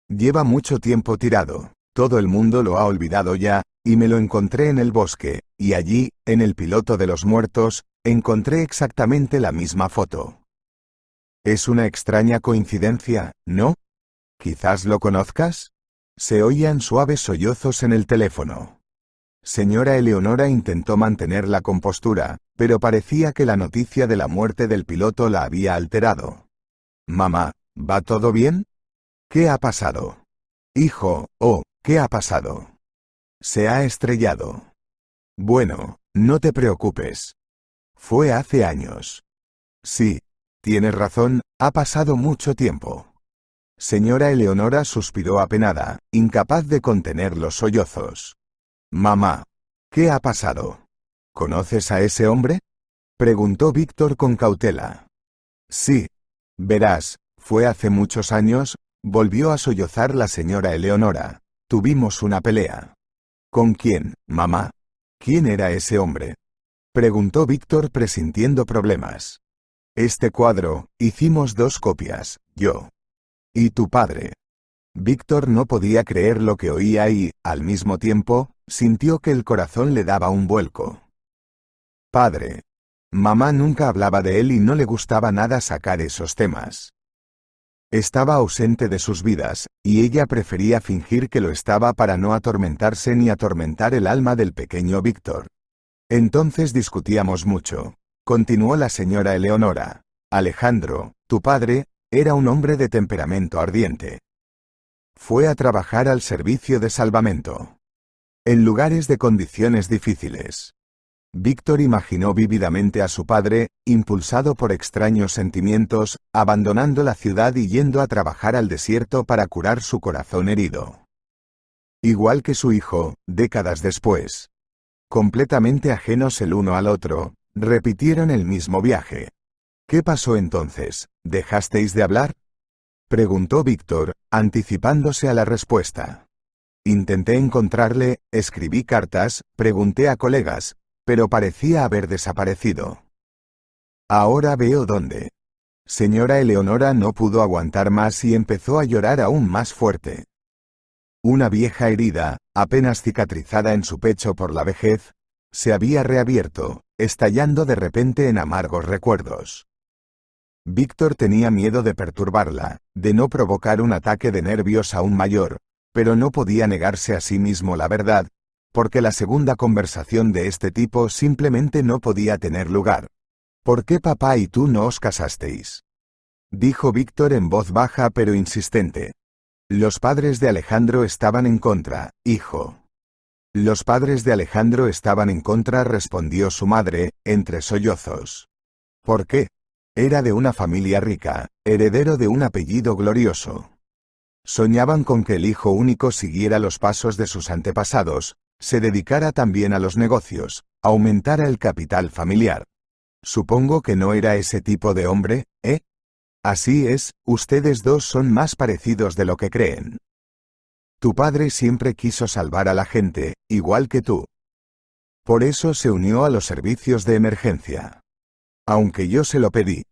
Lleva mucho tiempo tirado, todo el mundo lo ha olvidado ya, y me lo encontré en el bosque, y allí, en el piloto de los muertos, encontré exactamente la misma foto. Es una extraña coincidencia, ¿no? ¿Quizás lo conozcas? Se oían suaves sollozos en el teléfono. Señora Eleonora intentó mantener la compostura, pero parecía que la noticia de la muerte del piloto la había alterado. Mamá, ¿va todo bien? ¿Qué ha pasado? Hijo, ¿qué ha pasado? Se ha estrellado. Bueno, no te preocupes. Fue hace años. Sí, tienes razón, ha pasado mucho tiempo. Señora Eleonora suspiró apenada, incapaz de contener los sollozos. Mamá, ¿qué ha pasado? ¿Conoces a ese hombre? Preguntó Víctor con cautela. Sí. Verás, fue hace muchos años, volvió a sollozar la señora Eleonora. Tuvimos una pelea. ¿Con quién, mamá? ¿Quién era ese hombre? Preguntó Víctor presintiendo problemas. Este cuadro, hicimos 2 copias, yo. ¿Y tu padre? Víctor no podía creer lo que oía y, al mismo tiempo, sintió que el corazón le daba un vuelco. Padre. Mamá nunca hablaba de él y no le gustaba nada sacar esos temas. Estaba ausente de sus vidas, y ella prefería fingir que lo estaba para no atormentarse ni atormentar el alma del pequeño Víctor. Entonces discutíamos mucho. Continuó la señora Eleonora. Alejandro, tu padre, era un hombre de temperamento ardiente. Fue a trabajar al servicio de salvamento. En lugares de condiciones difíciles. Víctor imaginó vívidamente a su padre, impulsado por extraños sentimientos, abandonando la ciudad y yendo a trabajar al desierto para curar su corazón herido. Igual que su hijo, décadas después. Completamente ajenos el uno al otro, repitieron el mismo viaje. ¿Qué pasó entonces? ¿Dejasteis de hablar? Preguntó Víctor, anticipándose a la respuesta. Intenté encontrarle, escribí cartas, pregunté a colegas, pero parecía haber desaparecido. Ahora veo dónde. Señora Eleonora no pudo aguantar más y empezó a llorar aún más fuerte. Una vieja herida, apenas cicatrizada en su pecho por la vejez, se había reabierto, estallando de repente en amargos recuerdos. Víctor tenía miedo de perturbarla, de no provocar un ataque de nervios aún mayor, pero no podía negarse a sí mismo la verdad, porque la segunda conversación de este tipo simplemente no podía tener lugar. ¿Por qué papá y tú no os casasteis? Dijo Víctor en voz baja pero insistente. Los padres de Alejandro estaban en contra, hijo. Los padres de Alejandro estaban en contra, respondió su madre, entre sollozos. ¿Por qué? Era de una familia rica, heredero de un apellido glorioso. Soñaban con que el hijo único siguiera los pasos de sus antepasados, se dedicara también a los negocios, aumentara el capital familiar. Supongo que no era ese tipo de hombre, ¿eh? Así es, ustedes dos son más parecidos de lo que creen. Tu padre siempre quiso salvar a la gente, igual que tú. Por eso se unió a los servicios de emergencia. Aunque yo se lo pedí.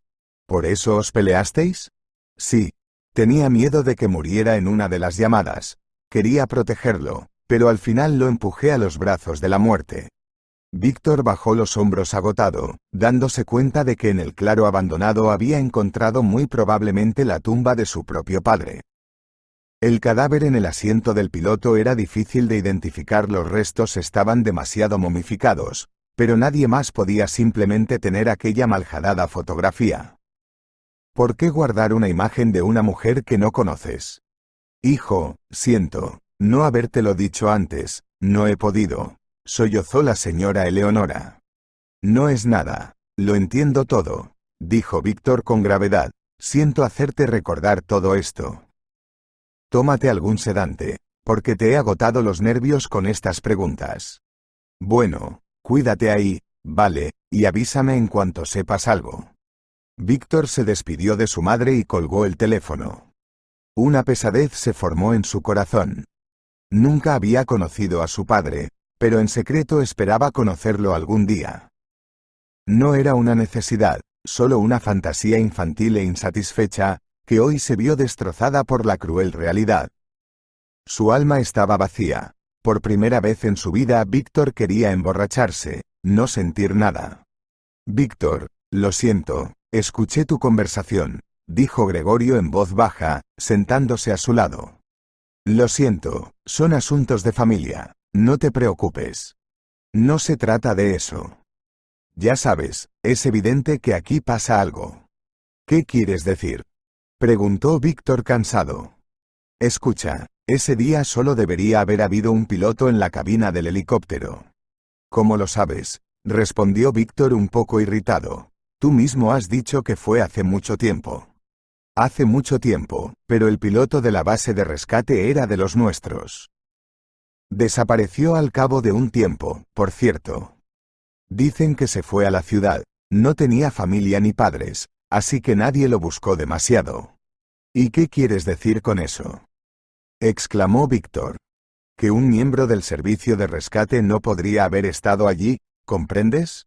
¿Por eso os peleasteis? Sí. Tenía miedo de que muriera en una de las llamadas. Quería protegerlo, pero al final lo empujé a los brazos de la muerte. Víctor bajó los hombros agotado, dándose cuenta de que en el claro abandonado había encontrado muy probablemente la tumba de su propio padre. El cadáver en el asiento del piloto era difícil de identificar, los restos estaban demasiado momificados, pero nadie más podía simplemente tener aquella malhadada fotografía. ¿Por qué guardar una imagen de una mujer que no conoces? Hijo, siento no habértelo dicho antes, no he podido, sollozó la señora Eleonora. No es nada, lo entiendo todo, dijo Víctor con gravedad, siento hacerte recordar todo esto. Tómate algún sedante, porque te he agotado los nervios con estas preguntas. Bueno, cuídate ahí, vale, y avísame en cuanto sepas algo. Víctor se despidió de su madre y colgó el teléfono. Una pesadez se formó en su corazón. Nunca había conocido a su padre, pero en secreto esperaba conocerlo algún día. No era una necesidad, solo una fantasía infantil e insatisfecha, que hoy se vio destrozada por la cruel realidad. Su alma estaba vacía. Por primera vez en su vida Víctor quería emborracharse, no sentir nada. Víctor, lo siento, escuché tu conversación, dijo Gregorio en voz baja, sentándose a su lado. Lo siento, son asuntos de familia, no te preocupes. No se trata de eso. Ya sabes, es evidente que aquí pasa algo. ¿Qué quieres decir? Preguntó Víctor cansado. Escucha, ese día solo debería haber habido un piloto en la cabina del helicóptero. ¿Cómo lo sabes? Respondió Víctor un poco irritado. Tú mismo has dicho que fue hace mucho tiempo. Hace mucho tiempo, pero el piloto de la base de rescate era de los nuestros. Desapareció al cabo de un tiempo, por cierto. Dicen que se fue a la ciudad, no tenía familia ni padres, así que nadie lo buscó demasiado. ¿Y qué quieres decir con eso? Exclamó Víctor. Que un miembro del servicio de rescate no podría haber estado allí, ¿comprendes?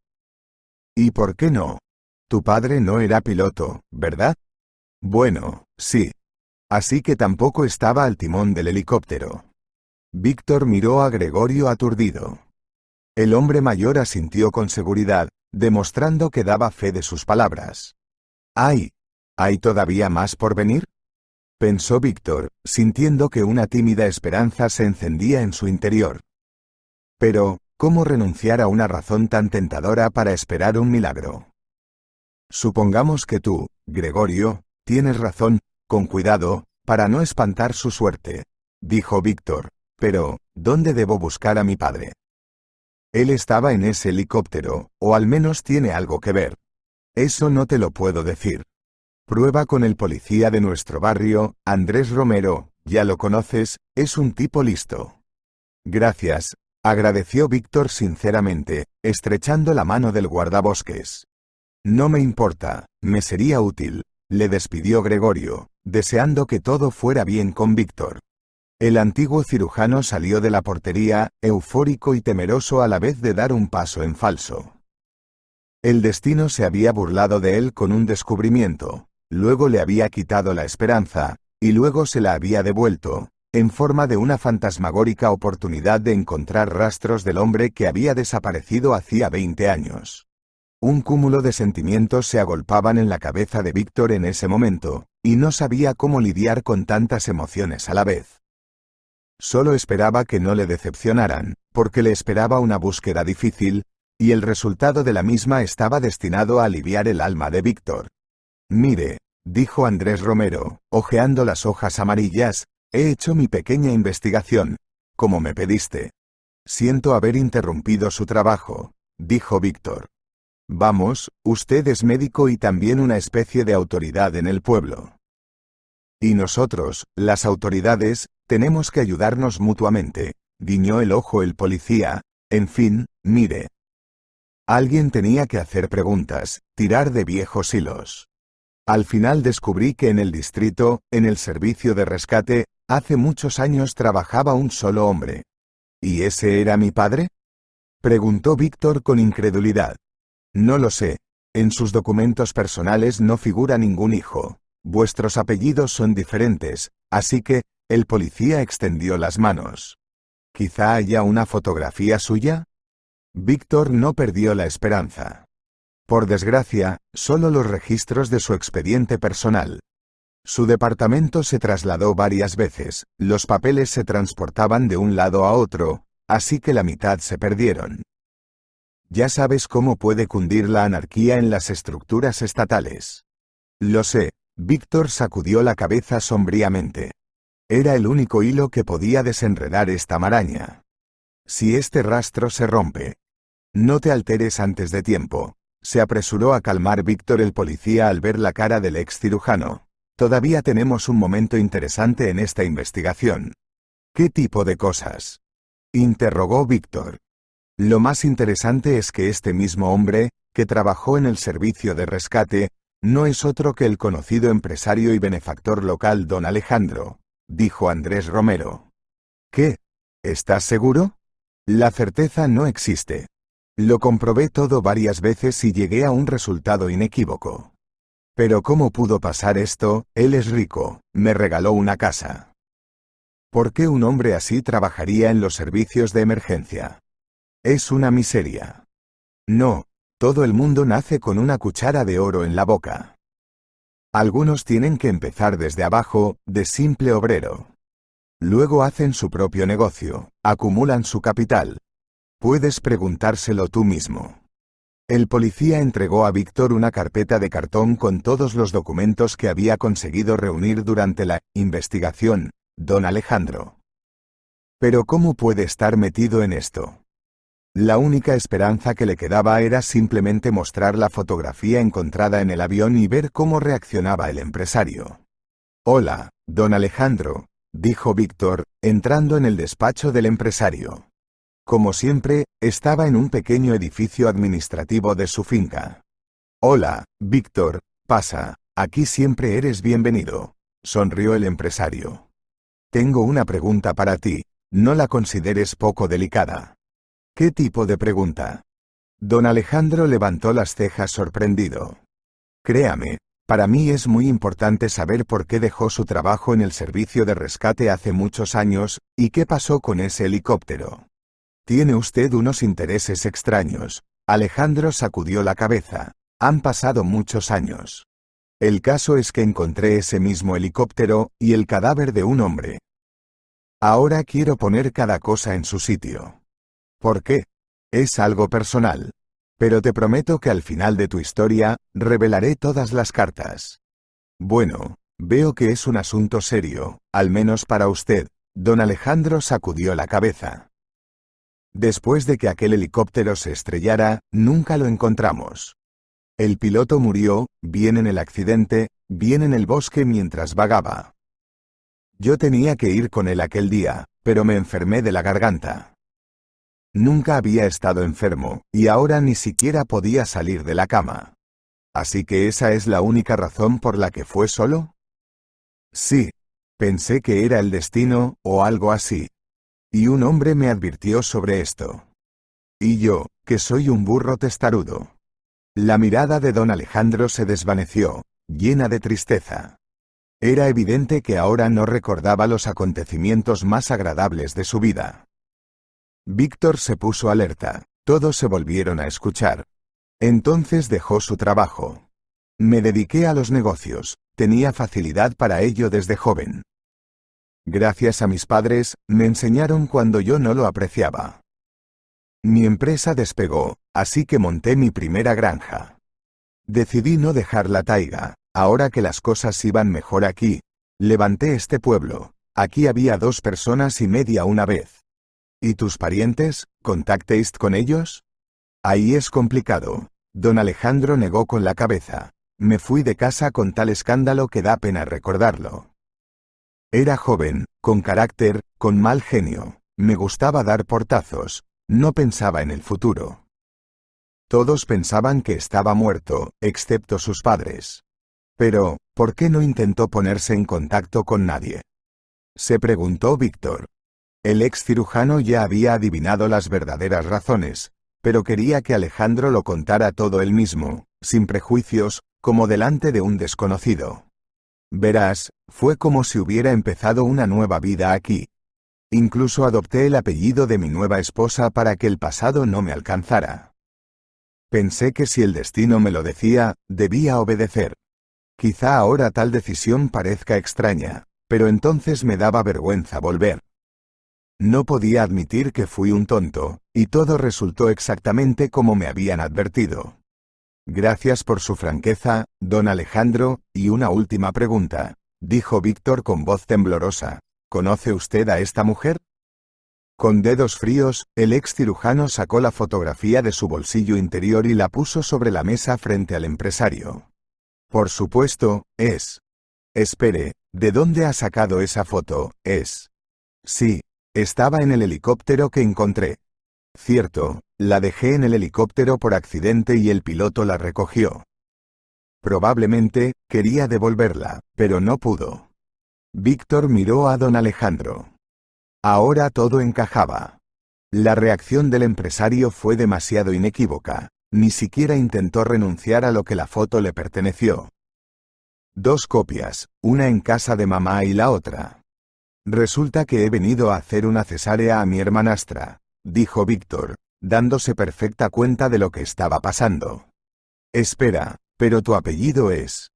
¿Y por qué no? Tu padre no era piloto, ¿verdad? Bueno, sí. Así que tampoco estaba al timón del helicóptero. Víctor miró a Gregorio aturdido. El hombre mayor asintió con seguridad, demostrando que daba fe de sus palabras. ¿Hay todavía más por venir? Pensó Víctor, sintiendo que una tímida esperanza se encendía en su interior. Pero, ¿cómo renunciar a una razón tan tentadora para esperar un milagro? Supongamos que tú, Gregorio, tienes razón, con cuidado, para no espantar su suerte, dijo Víctor. Pero, ¿dónde debo buscar a mi padre? Él estaba en ese helicóptero, o al menos tiene algo que ver. Eso no te lo puedo decir. Prueba con el policía de nuestro barrio, Andrés Romero, ya lo conoces, es un tipo listo. Gracias, agradeció Víctor sinceramente, estrechando la mano del guardabosques. No me importa, me sería útil, le despidió Gregorio, deseando que todo fuera bien con Víctor. El antiguo cirujano salió de la portería, eufórico y temeroso a la vez de dar un paso en falso. El destino se había burlado de él con un descubrimiento, luego le había quitado la esperanza, y luego se la había devuelto, en forma de una fantasmagórica oportunidad de encontrar rastros del hombre que había desaparecido hacía 20 años. Un cúmulo de sentimientos se agolpaban en la cabeza de Víctor en ese momento, y no sabía cómo lidiar con tantas emociones a la vez. Solo esperaba que no le decepcionaran, porque le esperaba una búsqueda difícil, y el resultado de la misma estaba destinado a aliviar el alma de Víctor. Mire, dijo Andrés Romero, hojeando las hojas amarillas, he hecho mi pequeña investigación, como me pediste. Siento haber interrumpido su trabajo, dijo Víctor. Vamos, usted es médico y también una especie de autoridad en el pueblo. Y nosotros, las autoridades, tenemos que ayudarnos mutuamente, guiñó el ojo el policía. En fin, mire. Alguien tenía que hacer preguntas, tirar de viejos hilos. Al final descubrí que en el distrito, en el servicio de rescate, hace muchos años trabajaba un solo hombre. ¿Y ese era mi padre? Preguntó Víctor con incredulidad. No lo sé. En sus documentos personales no figura ningún hijo. Vuestros apellidos son diferentes, así que, el policía extendió las manos. ¿Quizá haya una fotografía suya? Víctor no perdió la esperanza. Por desgracia, solo los registros de su expediente personal. Su departamento se trasladó varias veces, los papeles se transportaban de un lado a otro, así que la mitad se perdieron. Ya sabes cómo puede cundir la anarquía en las estructuras estatales. Lo sé, Víctor sacudió la cabeza sombríamente. Era el único hilo que podía desenredar esta maraña. Si este rastro se rompe. No te alteres antes de tiempo. Se apresuró a calmar Víctor el policía al ver la cara del ex cirujano. Todavía tenemos un momento interesante en esta investigación. ¿Qué tipo de cosas? Interrogó Víctor. Lo más interesante es que este mismo hombre, que trabajó en el servicio de rescate, no es otro que el conocido empresario y benefactor local don Alejandro, dijo Andrés Romero. ¿Qué? ¿Estás seguro? La certeza no existe. Lo comprobé todo varias veces y llegué a un resultado inequívoco. Pero ¿cómo pudo pasar esto? Él es rico, me regaló una casa. ¿Por qué un hombre así trabajaría en los servicios de emergencia? Es una miseria. No, todo el mundo nace con una cuchara de oro en la boca. Algunos tienen que empezar desde abajo, de simple obrero. Luego hacen su propio negocio, acumulan su capital. Puedes preguntárselo tú mismo. El policía entregó a Víctor una carpeta de cartón con todos los documentos que había conseguido reunir durante la investigación, don Alejandro. Pero ¿cómo puede estar metido en esto? La única esperanza que le quedaba era simplemente mostrar la fotografía encontrada en el avión y ver cómo reaccionaba el empresario. Hola, don Alejandro, dijo Víctor, entrando en el despacho del empresario. Como siempre, estaba en un pequeño edificio administrativo de su finca. Hola, Víctor, pasa, aquí siempre eres bienvenido, sonrió el empresario. Tengo una pregunta para ti, no la consideres poco delicada. ¿Qué tipo de pregunta? Don Alejandro levantó las cejas sorprendido. Créame, para mí es muy importante saber por qué dejó su trabajo en el servicio de rescate hace muchos años, y qué pasó con ese helicóptero. Tiene usted unos intereses extraños. Alejandro sacudió la cabeza. Han pasado muchos años. El caso es que encontré ese mismo helicóptero, y el cadáver de un hombre. Ahora quiero poner cada cosa en su sitio. ¿Por qué? Es algo personal. Pero te prometo que al final de tu historia, revelaré todas las cartas. Bueno, veo que es un asunto serio, al menos para usted. Don Alejandro sacudió la cabeza. Después de que aquel helicóptero se estrellara, nunca lo encontramos. El piloto murió, bien en el accidente, bien en el bosque mientras vagaba. Yo tenía que ir con él aquel día, pero me enfermé de la garganta. Nunca había estado enfermo, y ahora ni siquiera podía salir de la cama. ¿Así que esa es la única razón por la que fue solo? Sí. Pensé que era el destino, o algo así. Y un hombre me advirtió sobre esto. Y yo, que soy un burro testarudo. La mirada de don Alejandro se desvaneció, llena de tristeza. Era evidente que ahora no recordaba los acontecimientos más agradables de su vida. Víctor se puso alerta, todos se volvieron a escuchar. Entonces dejó su trabajo. Me dediqué a los negocios, tenía facilidad para ello desde joven. Gracias a mis padres, me enseñaron cuando yo no lo apreciaba. Mi empresa despegó, así que monté mi primera granja. Decidí no dejar la taiga, ahora que las cosas iban mejor aquí. Levanté este pueblo, aquí había 2,5 personas una vez. ¿Y tus parientes? ¿Contactéis con ellos? Ahí es complicado. Don Alejandro negó con la cabeza. Me fui de casa con tal escándalo que da pena recordarlo. Era joven, con carácter, con mal genio. Me gustaba dar portazos. No pensaba en el futuro. Todos pensaban que estaba muerto, excepto sus padres. Pero, ¿por qué no intentó ponerse en contacto con nadie? Se preguntó Víctor. El ex cirujano ya había adivinado las verdaderas razones, pero quería que Alejandro lo contara todo él mismo, sin prejuicios, como delante de un desconocido. Verás, fue como si hubiera empezado una nueva vida aquí. Incluso adopté el apellido de mi nueva esposa para que el pasado no me alcanzara. Pensé que si el destino me lo decía, debía obedecer. Quizá ahora tal decisión parezca extraña, pero entonces me daba vergüenza volver. No podía admitir que fui un tonto, y todo resultó exactamente como me habían advertido. Gracias por su franqueza, don Alejandro, y una última pregunta, dijo Víctor con voz temblorosa. ¿Conoce usted a esta mujer? Con dedos fríos, el ex cirujano sacó la fotografía de su bolsillo interior y la puso sobre la mesa frente al empresario. Por supuesto, es. Espere, ¿de dónde ha sacado esa foto? Es. Sí, estaba en el helicóptero que encontré. Cierto, la dejé en el helicóptero por accidente y el piloto la recogió. Probablemente, quería devolverla, pero no pudo. Víctor miró a don Alejandro. Ahora todo encajaba. La reacción del empresario fue demasiado inequívoca. Ni siquiera intentó renunciar a lo que la foto le perteneció. 2 copias, una en casa de mamá y la otra. Resulta que he venido a hacer una cesárea a mi hermanastra, dijo Víctor, dándose perfecta cuenta de lo que estaba pasando. Espera, pero tu apellido es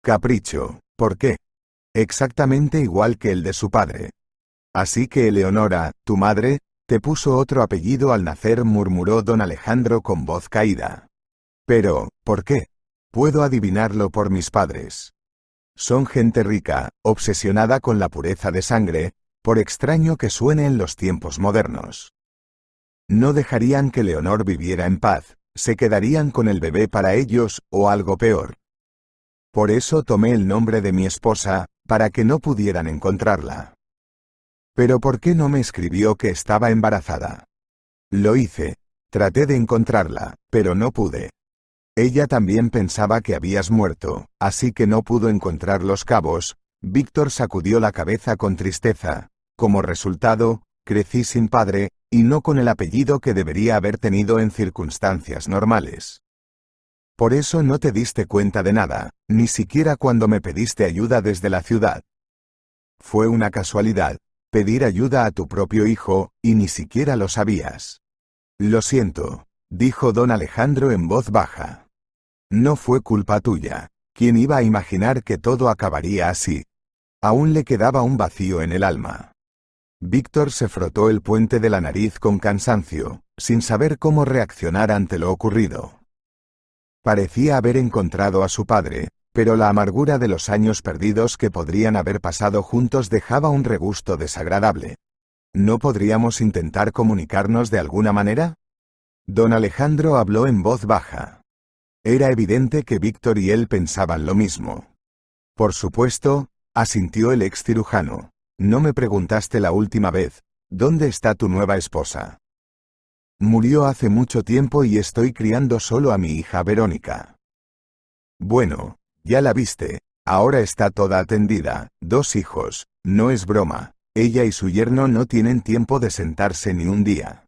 Capricho, ¿por qué? Exactamente igual que el de su padre. Así que Eleonora, tu madre, te puso otro apellido al nacer, murmuró don Alejandro con voz caída. Pero, ¿por qué? Puedo adivinarlo por mis padres. Son gente rica, obsesionada con la pureza de sangre, por extraño que suene en los tiempos modernos. No dejarían que Leonor viviera en paz, se quedarían con el bebé para ellos, o algo peor. Por eso tomé el nombre de mi esposa, para que no pudieran encontrarla. Pero ¿por qué no me escribió que estaba embarazada? Lo hice, traté de encontrarla, pero no pude. Ella también pensaba que habías muerto, así que no pudo encontrar los cabos. Víctor sacudió la cabeza con tristeza. Como resultado, crecí sin padre, y no con el apellido que debería haber tenido en circunstancias normales. Por eso no te diste cuenta de nada, ni siquiera cuando me pediste ayuda desde la ciudad. Fue una casualidad, pedir ayuda a tu propio hijo, y ni siquiera lo sabías. Lo siento, dijo don Alejandro en voz baja. No fue culpa tuya. ¿Quién iba a imaginar que todo acabaría así? Aún le quedaba un vacío en el alma. Víctor se frotó el puente de la nariz con cansancio, sin saber cómo reaccionar ante lo ocurrido. Parecía haber encontrado a su padre, pero la amargura de los años perdidos que podrían haber pasado juntos dejaba un regusto desagradable. ¿No podríamos intentar comunicarnos de alguna manera? Don Alejandro habló en voz baja. Era evidente que Víctor y él pensaban lo mismo. Por supuesto, asintió el ex cirujano. No me preguntaste la última vez, ¿dónde está tu nueva esposa? Murió hace mucho tiempo y estoy criando solo a mi hija Verónica. Bueno, ya la viste, ahora está toda atendida, 2 hijos, no es broma, ella y su yerno no tienen tiempo de sentarse ni un día.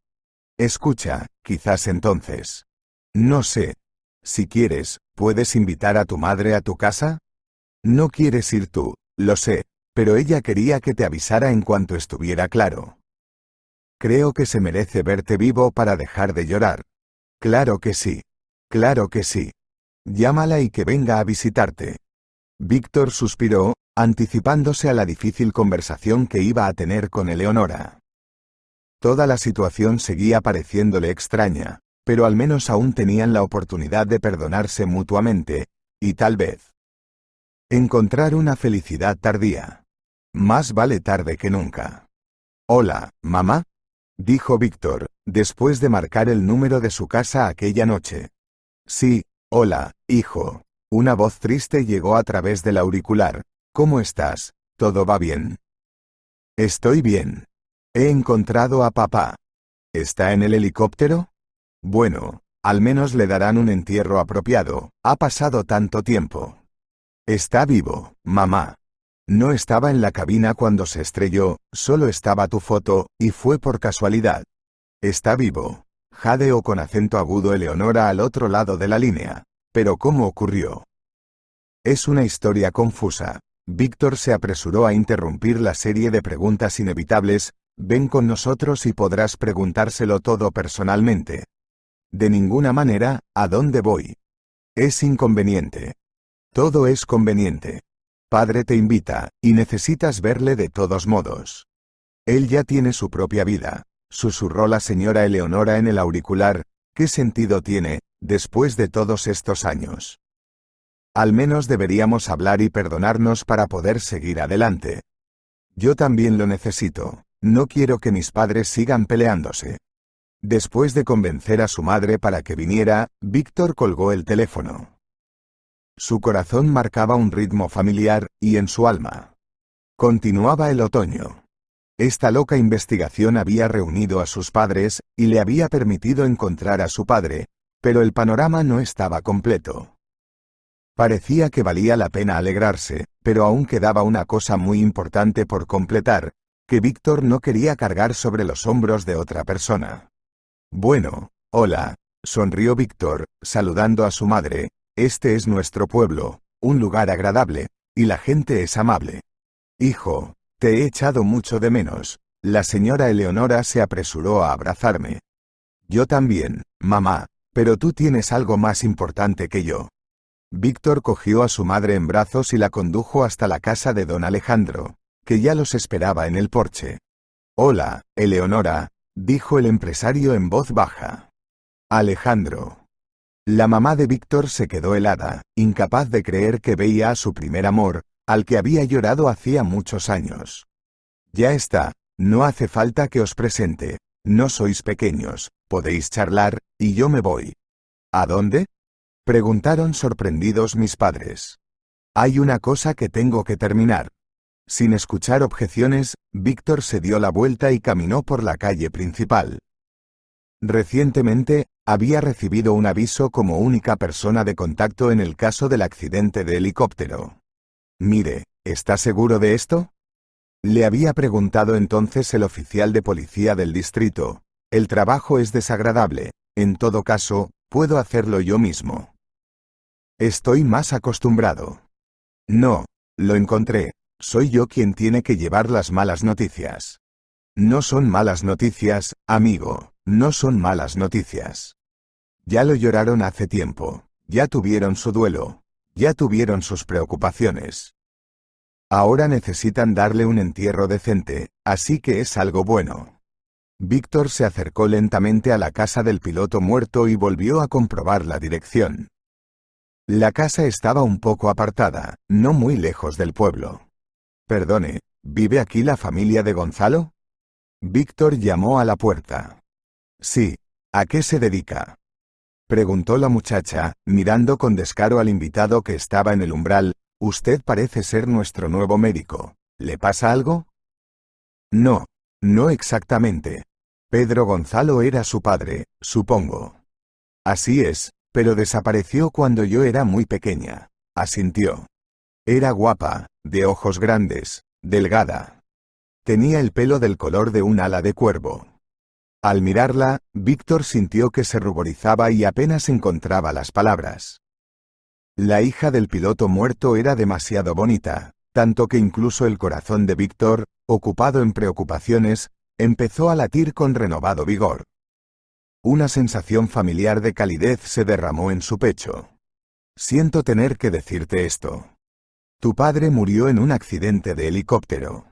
Escucha, quizás entonces. No sé. Si quieres, ¿puedes invitar a tu madre a tu casa? No quieres ir tú, lo sé, pero ella quería que te avisara en cuanto estuviera claro. Creo que se merece verte vivo para dejar de llorar. Claro que sí. Claro que sí. Llámala y que venga a visitarte. Víctor suspiró, anticipándose a la difícil conversación que iba a tener con Eleonora. Toda la situación seguía pareciéndole extraña, pero al menos aún tenían la oportunidad de perdonarse mutuamente, y tal vez encontrar una felicidad tardía. Más vale tarde que nunca. Hola, mamá, dijo Víctor, después de marcar el número de su casa aquella noche. Sí, hola, hijo. Una voz triste llegó a través del auricular. ¿Cómo estás? ¿Todo va bien? Estoy bien. He encontrado a papá. ¿Está en el helicóptero? Bueno, al menos le darán un entierro apropiado, ha pasado tanto tiempo. Está vivo, mamá. No estaba en la cabina cuando se estrelló, solo estaba tu foto, y fue por casualidad. Está vivo, jadeó con acento agudo Eleonora al otro lado de la línea. ¿Pero cómo ocurrió? Es una historia confusa. Víctor se apresuró a interrumpir la serie de preguntas inevitables. Ven con nosotros y podrás preguntárselo todo personalmente. De ninguna manera, ¿a dónde voy? Es inconveniente. Todo es conveniente. Padre te invita, y necesitas verle de todos modos. Él ya tiene su propia vida, susurró la señora Eleonora en el auricular. ¿Qué sentido tiene, después de todos estos años? Al menos deberíamos hablar y perdonarnos para poder seguir adelante. Yo también lo necesito, no quiero que mis padres sigan peleándose. Después de convencer a su madre para que viniera, Víctor colgó el teléfono. Su corazón marcaba un ritmo familiar, y en su alma continuaba el otoño. Esta loca investigación había reunido a sus padres, y le había permitido encontrar a su padre, pero el panorama no estaba completo. Parecía que valía la pena alegrarse, pero aún quedaba una cosa muy importante por completar. que Víctor no quería cargar sobre los hombros de otra persona. Bueno, hola, sonrió Víctor, saludando a su madre, este es nuestro pueblo, un lugar agradable, y la gente es amable. Hijo, te he echado mucho de menos. La señora Eleonora se apresuró a abrazarme. Yo también, mamá, pero tú tienes algo más importante que yo. Víctor cogió a su madre en brazos y la condujo hasta la casa de don Alejandro, que ya los esperaba en el porche. Hola, Eleonora, dijo el empresario en voz baja. Alejandro. La mamá de Víctor se quedó helada, incapaz de creer que veía a su primer amor, al que había llorado hacía muchos años. Ya está, no hace falta que os presente, no sois pequeños, podéis charlar, y yo me voy. ¿A dónde? Preguntaron sorprendidos mis padres. Hay una cosa que tengo que terminar. Sin escuchar objeciones, Víctor se dio la vuelta y caminó por la calle principal. Recientemente, había recibido un aviso como única persona de contacto en el caso del accidente de helicóptero. Mire, ¿está seguro de esto? Le había preguntado entonces el oficial de policía del distrito. El trabajo es desagradable, en todo caso, puedo hacerlo yo mismo. Estoy más acostumbrado. No, lo encontré, soy yo quien tiene que llevar las malas noticias. No son malas noticias, amigo, no son malas noticias. Ya lo lloraron hace tiempo, ya tuvieron su duelo, ya tuvieron sus preocupaciones. Ahora necesitan darle un entierro decente, así que es algo bueno. Víctor se acercó lentamente a la casa del piloto muerto y volvió a comprobar la dirección. La casa estaba un poco apartada, no muy lejos del pueblo. Perdone, ¿vive aquí la familia de Gonzalo? Víctor llamó a la puerta. Sí, ¿a qué se dedica? Preguntó la muchacha, mirando con descaro al invitado que estaba en el umbral. Usted parece ser nuestro nuevo médico. ¿Le pasa algo? No, no exactamente. Pedro Gonzalo era su padre, supongo. Así es, pero desapareció cuando yo era muy pequeña. Asintió. Era guapa, de ojos grandes, delgada. Tenía el pelo del color de un ala de cuervo. Al mirarla, Víctor sintió que se ruborizaba y apenas encontraba las palabras. La hija del piloto muerto era demasiado bonita, tanto que incluso el corazón de Víctor, ocupado en preocupaciones, empezó a latir con renovado vigor. Una sensación familiar de calidez se derramó en su pecho. Siento tener que decirte esto. Tu padre murió en un accidente de helicóptero.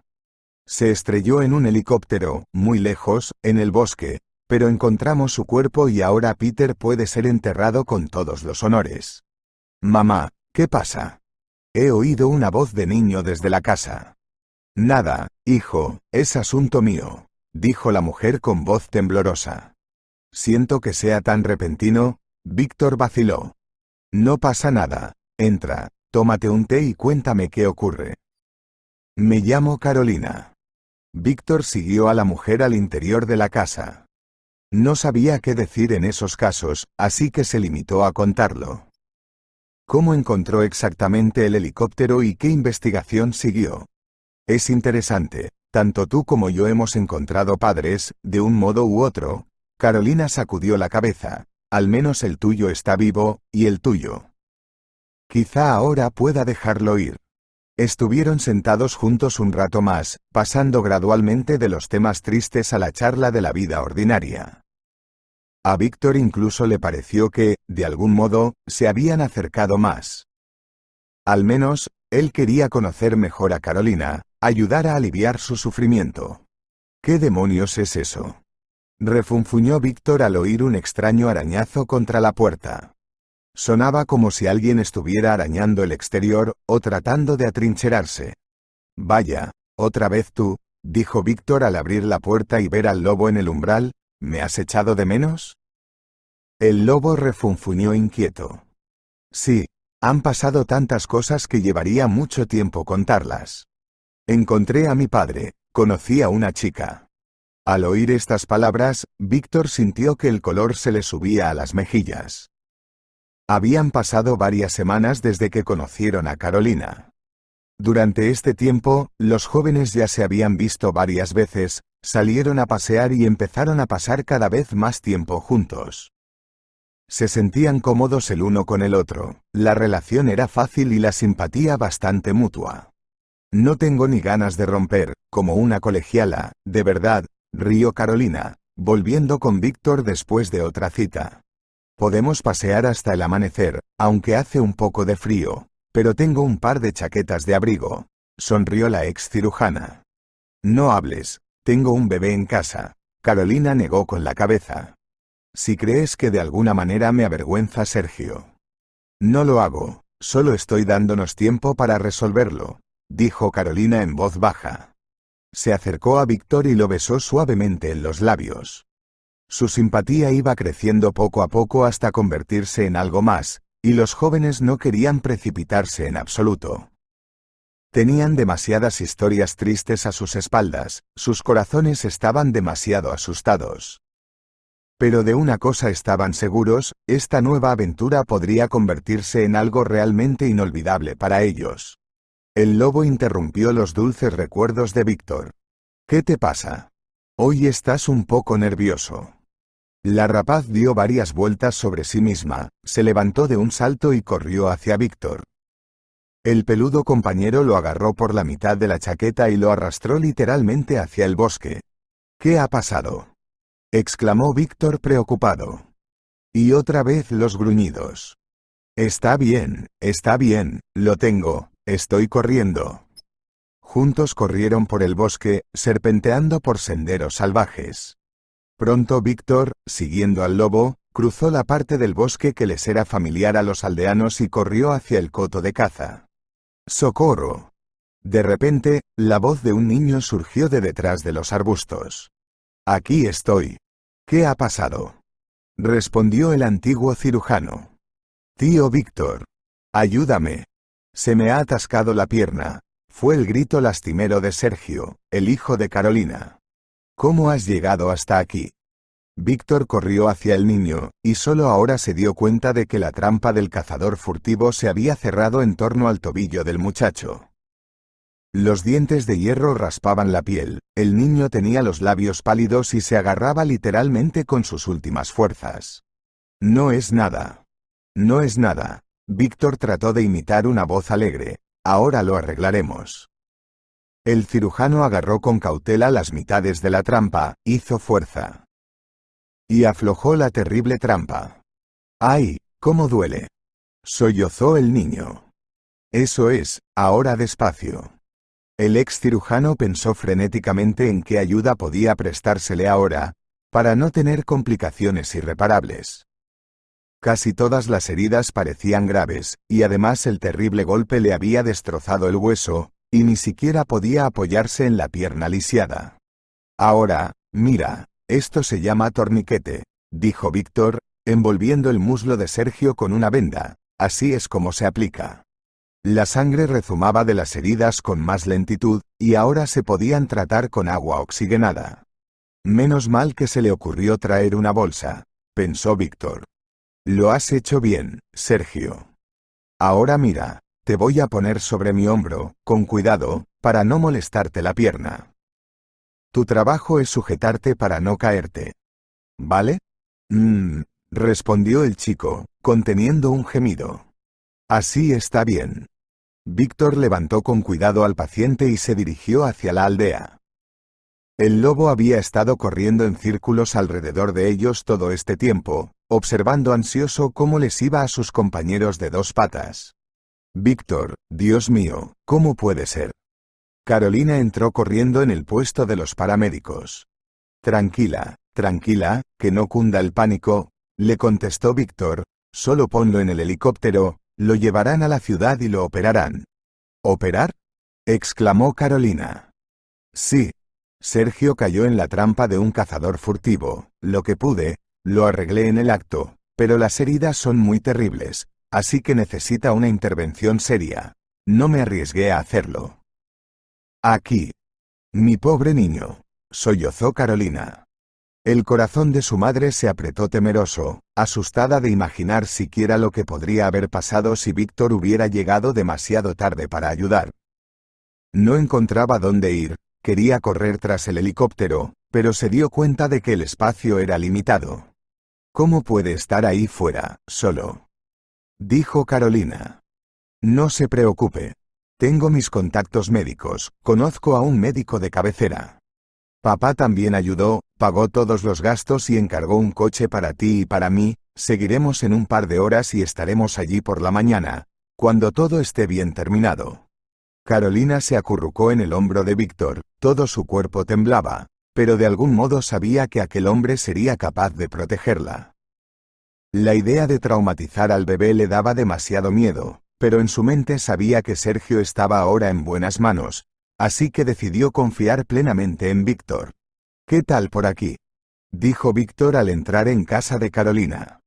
Se estrelló en un helicóptero, muy lejos, en el bosque, pero encontramos su cuerpo y ahora Peter puede ser enterrado con todos los honores. Mamá, ¿qué pasa? He oído una voz de niño desde la casa. Nada, hijo, es asunto mío, dijo la mujer con voz temblorosa. Siento que sea tan repentino, Víctor vaciló. No pasa nada, entra, tómate un té y cuéntame qué ocurre. Me llamo Carolina. Víctor siguió a la mujer al interior de la casa. No sabía qué decir en esos casos, así que se limitó a contarlo. ¿Cómo encontró exactamente el helicóptero y qué investigación siguió? Es interesante, tanto tú como yo hemos encontrado padres, de un modo u otro. Carolina sacudió la cabeza. Al menos el tuyo está vivo, y el tuyo. Quizá ahora pueda dejarlo ir. Estuvieron sentados juntos un rato más, pasando gradualmente de los temas tristes a la charla de la vida ordinaria. A Víctor incluso le pareció que, de algún modo, se habían acercado más. Al menos, él quería conocer mejor a Carolina, ayudar a aliviar su sufrimiento. ¿Qué demonios es eso? Refunfuñó Víctor al oír un extraño arañazo contra la puerta. Sonaba como si alguien estuviera arañando el exterior, o tratando de atrincherarse. Vaya, otra vez tú, dijo Víctor al abrir la puerta y ver al lobo en el umbral. ¿Me has echado de menos? El lobo refunfuñó inquieto. Sí, han pasado tantas cosas que llevaría mucho tiempo contarlas. Encontré a mi padre, conocí a una chica. Al oír estas palabras, Víctor sintió que el color se le subía a las mejillas. Habían pasado varias semanas desde que conocieron a Carolina. Durante este tiempo, los jóvenes ya se habían visto varias veces, salieron a pasear y empezaron a pasar cada vez más tiempo juntos. Se sentían cómodos el uno con el otro, la relación era fácil y la simpatía bastante mutua. No tengo ni ganas de romper, como una colegiala, de verdad, rió Carolina, volviendo con Víctor después de otra cita. Podemos pasear hasta el amanecer, aunque hace un poco de frío, pero tengo un par de chaquetas de abrigo, sonrió la ex cirujana. No hables, tengo un bebé en casa. Carolina negó con la cabeza. Si crees que de alguna manera me avergüenza Sergio. No lo hago, solo estoy dándonos tiempo para resolverlo, dijo Carolina en voz baja. Se acercó a Víctor y lo besó suavemente en los labios. Su simpatía iba creciendo poco a poco hasta convertirse en algo más, y los jóvenes no querían precipitarse en absoluto. Tenían demasiadas historias tristes a sus espaldas, sus corazones estaban demasiado asustados. Pero de una cosa estaban seguros, esta nueva aventura podría convertirse en algo realmente inolvidable para ellos. El lobo interrumpió los dulces recuerdos de Víctor. ¿Qué te pasa? Hoy estás un poco nervioso. La rapaz dio varias vueltas sobre sí misma, se levantó de un salto y corrió hacia Víctor. El peludo compañero lo agarró por la mitad de la chaqueta y lo arrastró literalmente hacia el bosque. ¿Qué ha pasado?, exclamó Víctor preocupado. Y otra vez los gruñidos. Está bien, lo tengo, estoy corriendo. Juntos corrieron por el bosque, serpenteando por senderos salvajes. Pronto Víctor, siguiendo al lobo, cruzó la parte del bosque que les era familiar a los aldeanos y corrió hacia el coto de caza. ¡Socorro! De repente, la voz de un niño surgió de detrás de los arbustos. Aquí estoy. ¿Qué ha pasado?, respondió el antiguo cirujano. Tío Víctor. Ayúdame. Se me ha atascado la pierna. Fue el grito lastimero de Sergio, el hijo de Carolina. ¿Cómo has llegado hasta aquí? Víctor corrió hacia el niño, y solo ahora se dio cuenta de que la trampa del cazador furtivo se había cerrado en torno al tobillo del muchacho. Los dientes de hierro raspaban la piel, el niño tenía los labios pálidos y se agarraba literalmente con sus últimas fuerzas. No es nada. No es nada. Víctor trató de imitar una voz alegre. Ahora lo arreglaremos. El cirujano agarró con cautela las mitades de la trampa, hizo fuerza. Y aflojó la terrible trampa. ¡Ay, cómo duele! Sollozó el niño. Eso es, ahora despacio. El ex cirujano pensó frenéticamente en qué ayuda podía prestársele ahora, para no tener complicaciones irreparables. Casi todas las heridas parecían graves, y además el terrible golpe le había destrozado el hueso, y ni siquiera podía apoyarse en la pierna lisiada. Ahora, mira, esto se llama torniquete, dijo Víctor, envolviendo el muslo de Sergio con una venda, así es como se aplica. La sangre rezumaba de las heridas con más lentitud, y ahora se podían tratar con agua oxigenada. Menos mal que se le ocurrió traer una bolsa, pensó Víctor. Lo has hecho bien, Sergio. Ahora mira, te voy a poner sobre mi hombro, con cuidado, para no molestarte la pierna. Tu trabajo es sujetarte para no caerte. ¿Vale? Respondió el chico, conteniendo un gemido. Así está bien. Víctor levantó con cuidado al paciente y se dirigió hacia la aldea. El lobo había estado corriendo en círculos alrededor de ellos todo este tiempo, observando ansioso cómo les iba a sus compañeros de dos patas. Víctor, Dios mío, ¿cómo puede ser? Carolina entró corriendo en el puesto de los paramédicos. Tranquila, tranquila, que no cunda el pánico, le contestó Víctor, solo ponlo en el helicóptero, lo llevarán a la ciudad y lo operarán. ¿Operar?, exclamó Carolina. Sí. Sergio cayó en la trampa de un cazador furtivo, lo que pude, lo arreglé en el acto, pero las heridas son muy terribles, así que necesita una intervención seria. No me arriesgué a hacerlo. Aquí. Mi pobre niño, sollozó Carolina. El corazón de su madre se apretó temeroso, asustada de imaginar siquiera lo que podría haber pasado si Víctor hubiera llegado demasiado tarde para ayudar. No encontraba dónde ir, quería correr tras el helicóptero, pero se dio cuenta de que el espacio era limitado. ¿Cómo puede estar ahí fuera, solo?, dijo Carolina. No se preocupe. Tengo mis contactos médicos, conozco a un médico de cabecera. Papá también ayudó, pagó todos los gastos y encargó un coche para ti y para mí. Seguiremos en un par de horas y estaremos allí por la mañana, cuando todo esté bien terminado. Carolina se acurrucó en el hombro de Víctor, todo su cuerpo temblaba, pero de algún modo sabía que aquel hombre sería capaz de protegerla. La idea de traumatizar al bebé le daba demasiado miedo, pero en su mente sabía que Sergio estaba ahora en buenas manos, así que decidió confiar plenamente en Víctor. ¿Qué tal por aquí?, dijo Víctor al entrar en casa de Carolina.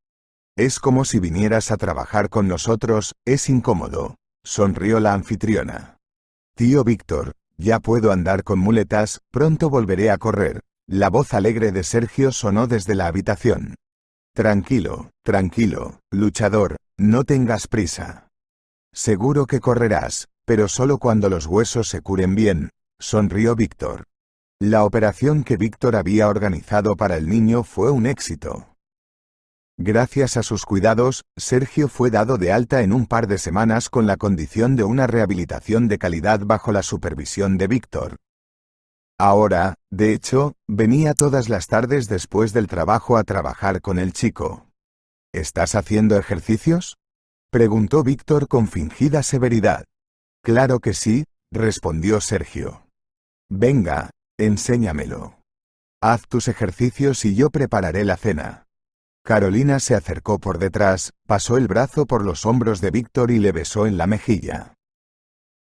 Es como si vinieras a trabajar con nosotros, es incómodo, sonrió la anfitriona. Tío Víctor, ya puedo andar con muletas, pronto volveré a correr. La voz alegre de Sergio sonó desde la habitación. Tranquilo, tranquilo, luchador, no tengas prisa. Seguro que correrás, pero solo cuando los huesos se curen bien, sonrió Víctor. La operación que Víctor había organizado para el niño fue un éxito. Gracias a sus cuidados, Sergio fue dado de alta en un par de semanas con la condición de una rehabilitación de calidad bajo la supervisión de Víctor. Ahora, de hecho, venía todas las tardes después del trabajo a trabajar con el chico. ¿Estás haciendo ejercicios?, preguntó Víctor con fingida severidad. Claro que sí, respondió Sergio. Venga, enséñamelo. Haz tus ejercicios y yo prepararé la cena. Carolina se acercó por detrás, pasó el brazo por los hombros de Víctor y le besó en la mejilla.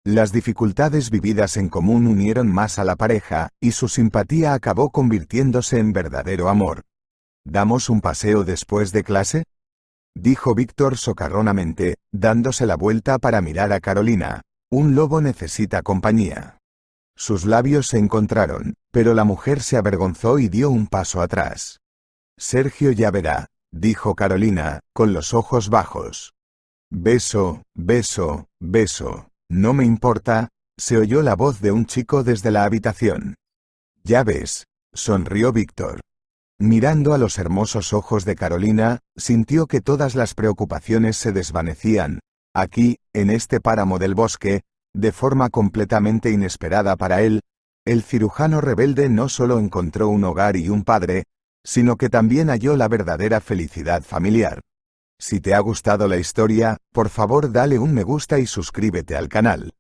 Las dificultades vividas en común unieron más a la pareja, y su simpatía acabó convirtiéndose en verdadero amor. ¿Damos un paseo después de clase?, dijo Víctor socarronamente, dándose la vuelta para mirar a Carolina. Un lobo necesita compañía. Sus labios se encontraron, pero la mujer se avergonzó y dio un paso atrás. Sergio ya verá, dijo Carolina, con los ojos bajos. Beso, beso, beso, no me importa, se oyó la voz de un chico desde la habitación. Ya ves, sonrió Víctor. Mirando a los hermosos ojos de Carolina, sintió que todas las preocupaciones se desvanecían. Aquí, en este páramo del bosque, de forma completamente inesperada para él, el cirujano rebelde no solo encontró un hogar y un padre, sino que también halló la verdadera felicidad familiar. Si te ha gustado la historia, por favor dale un me gusta y suscríbete al canal.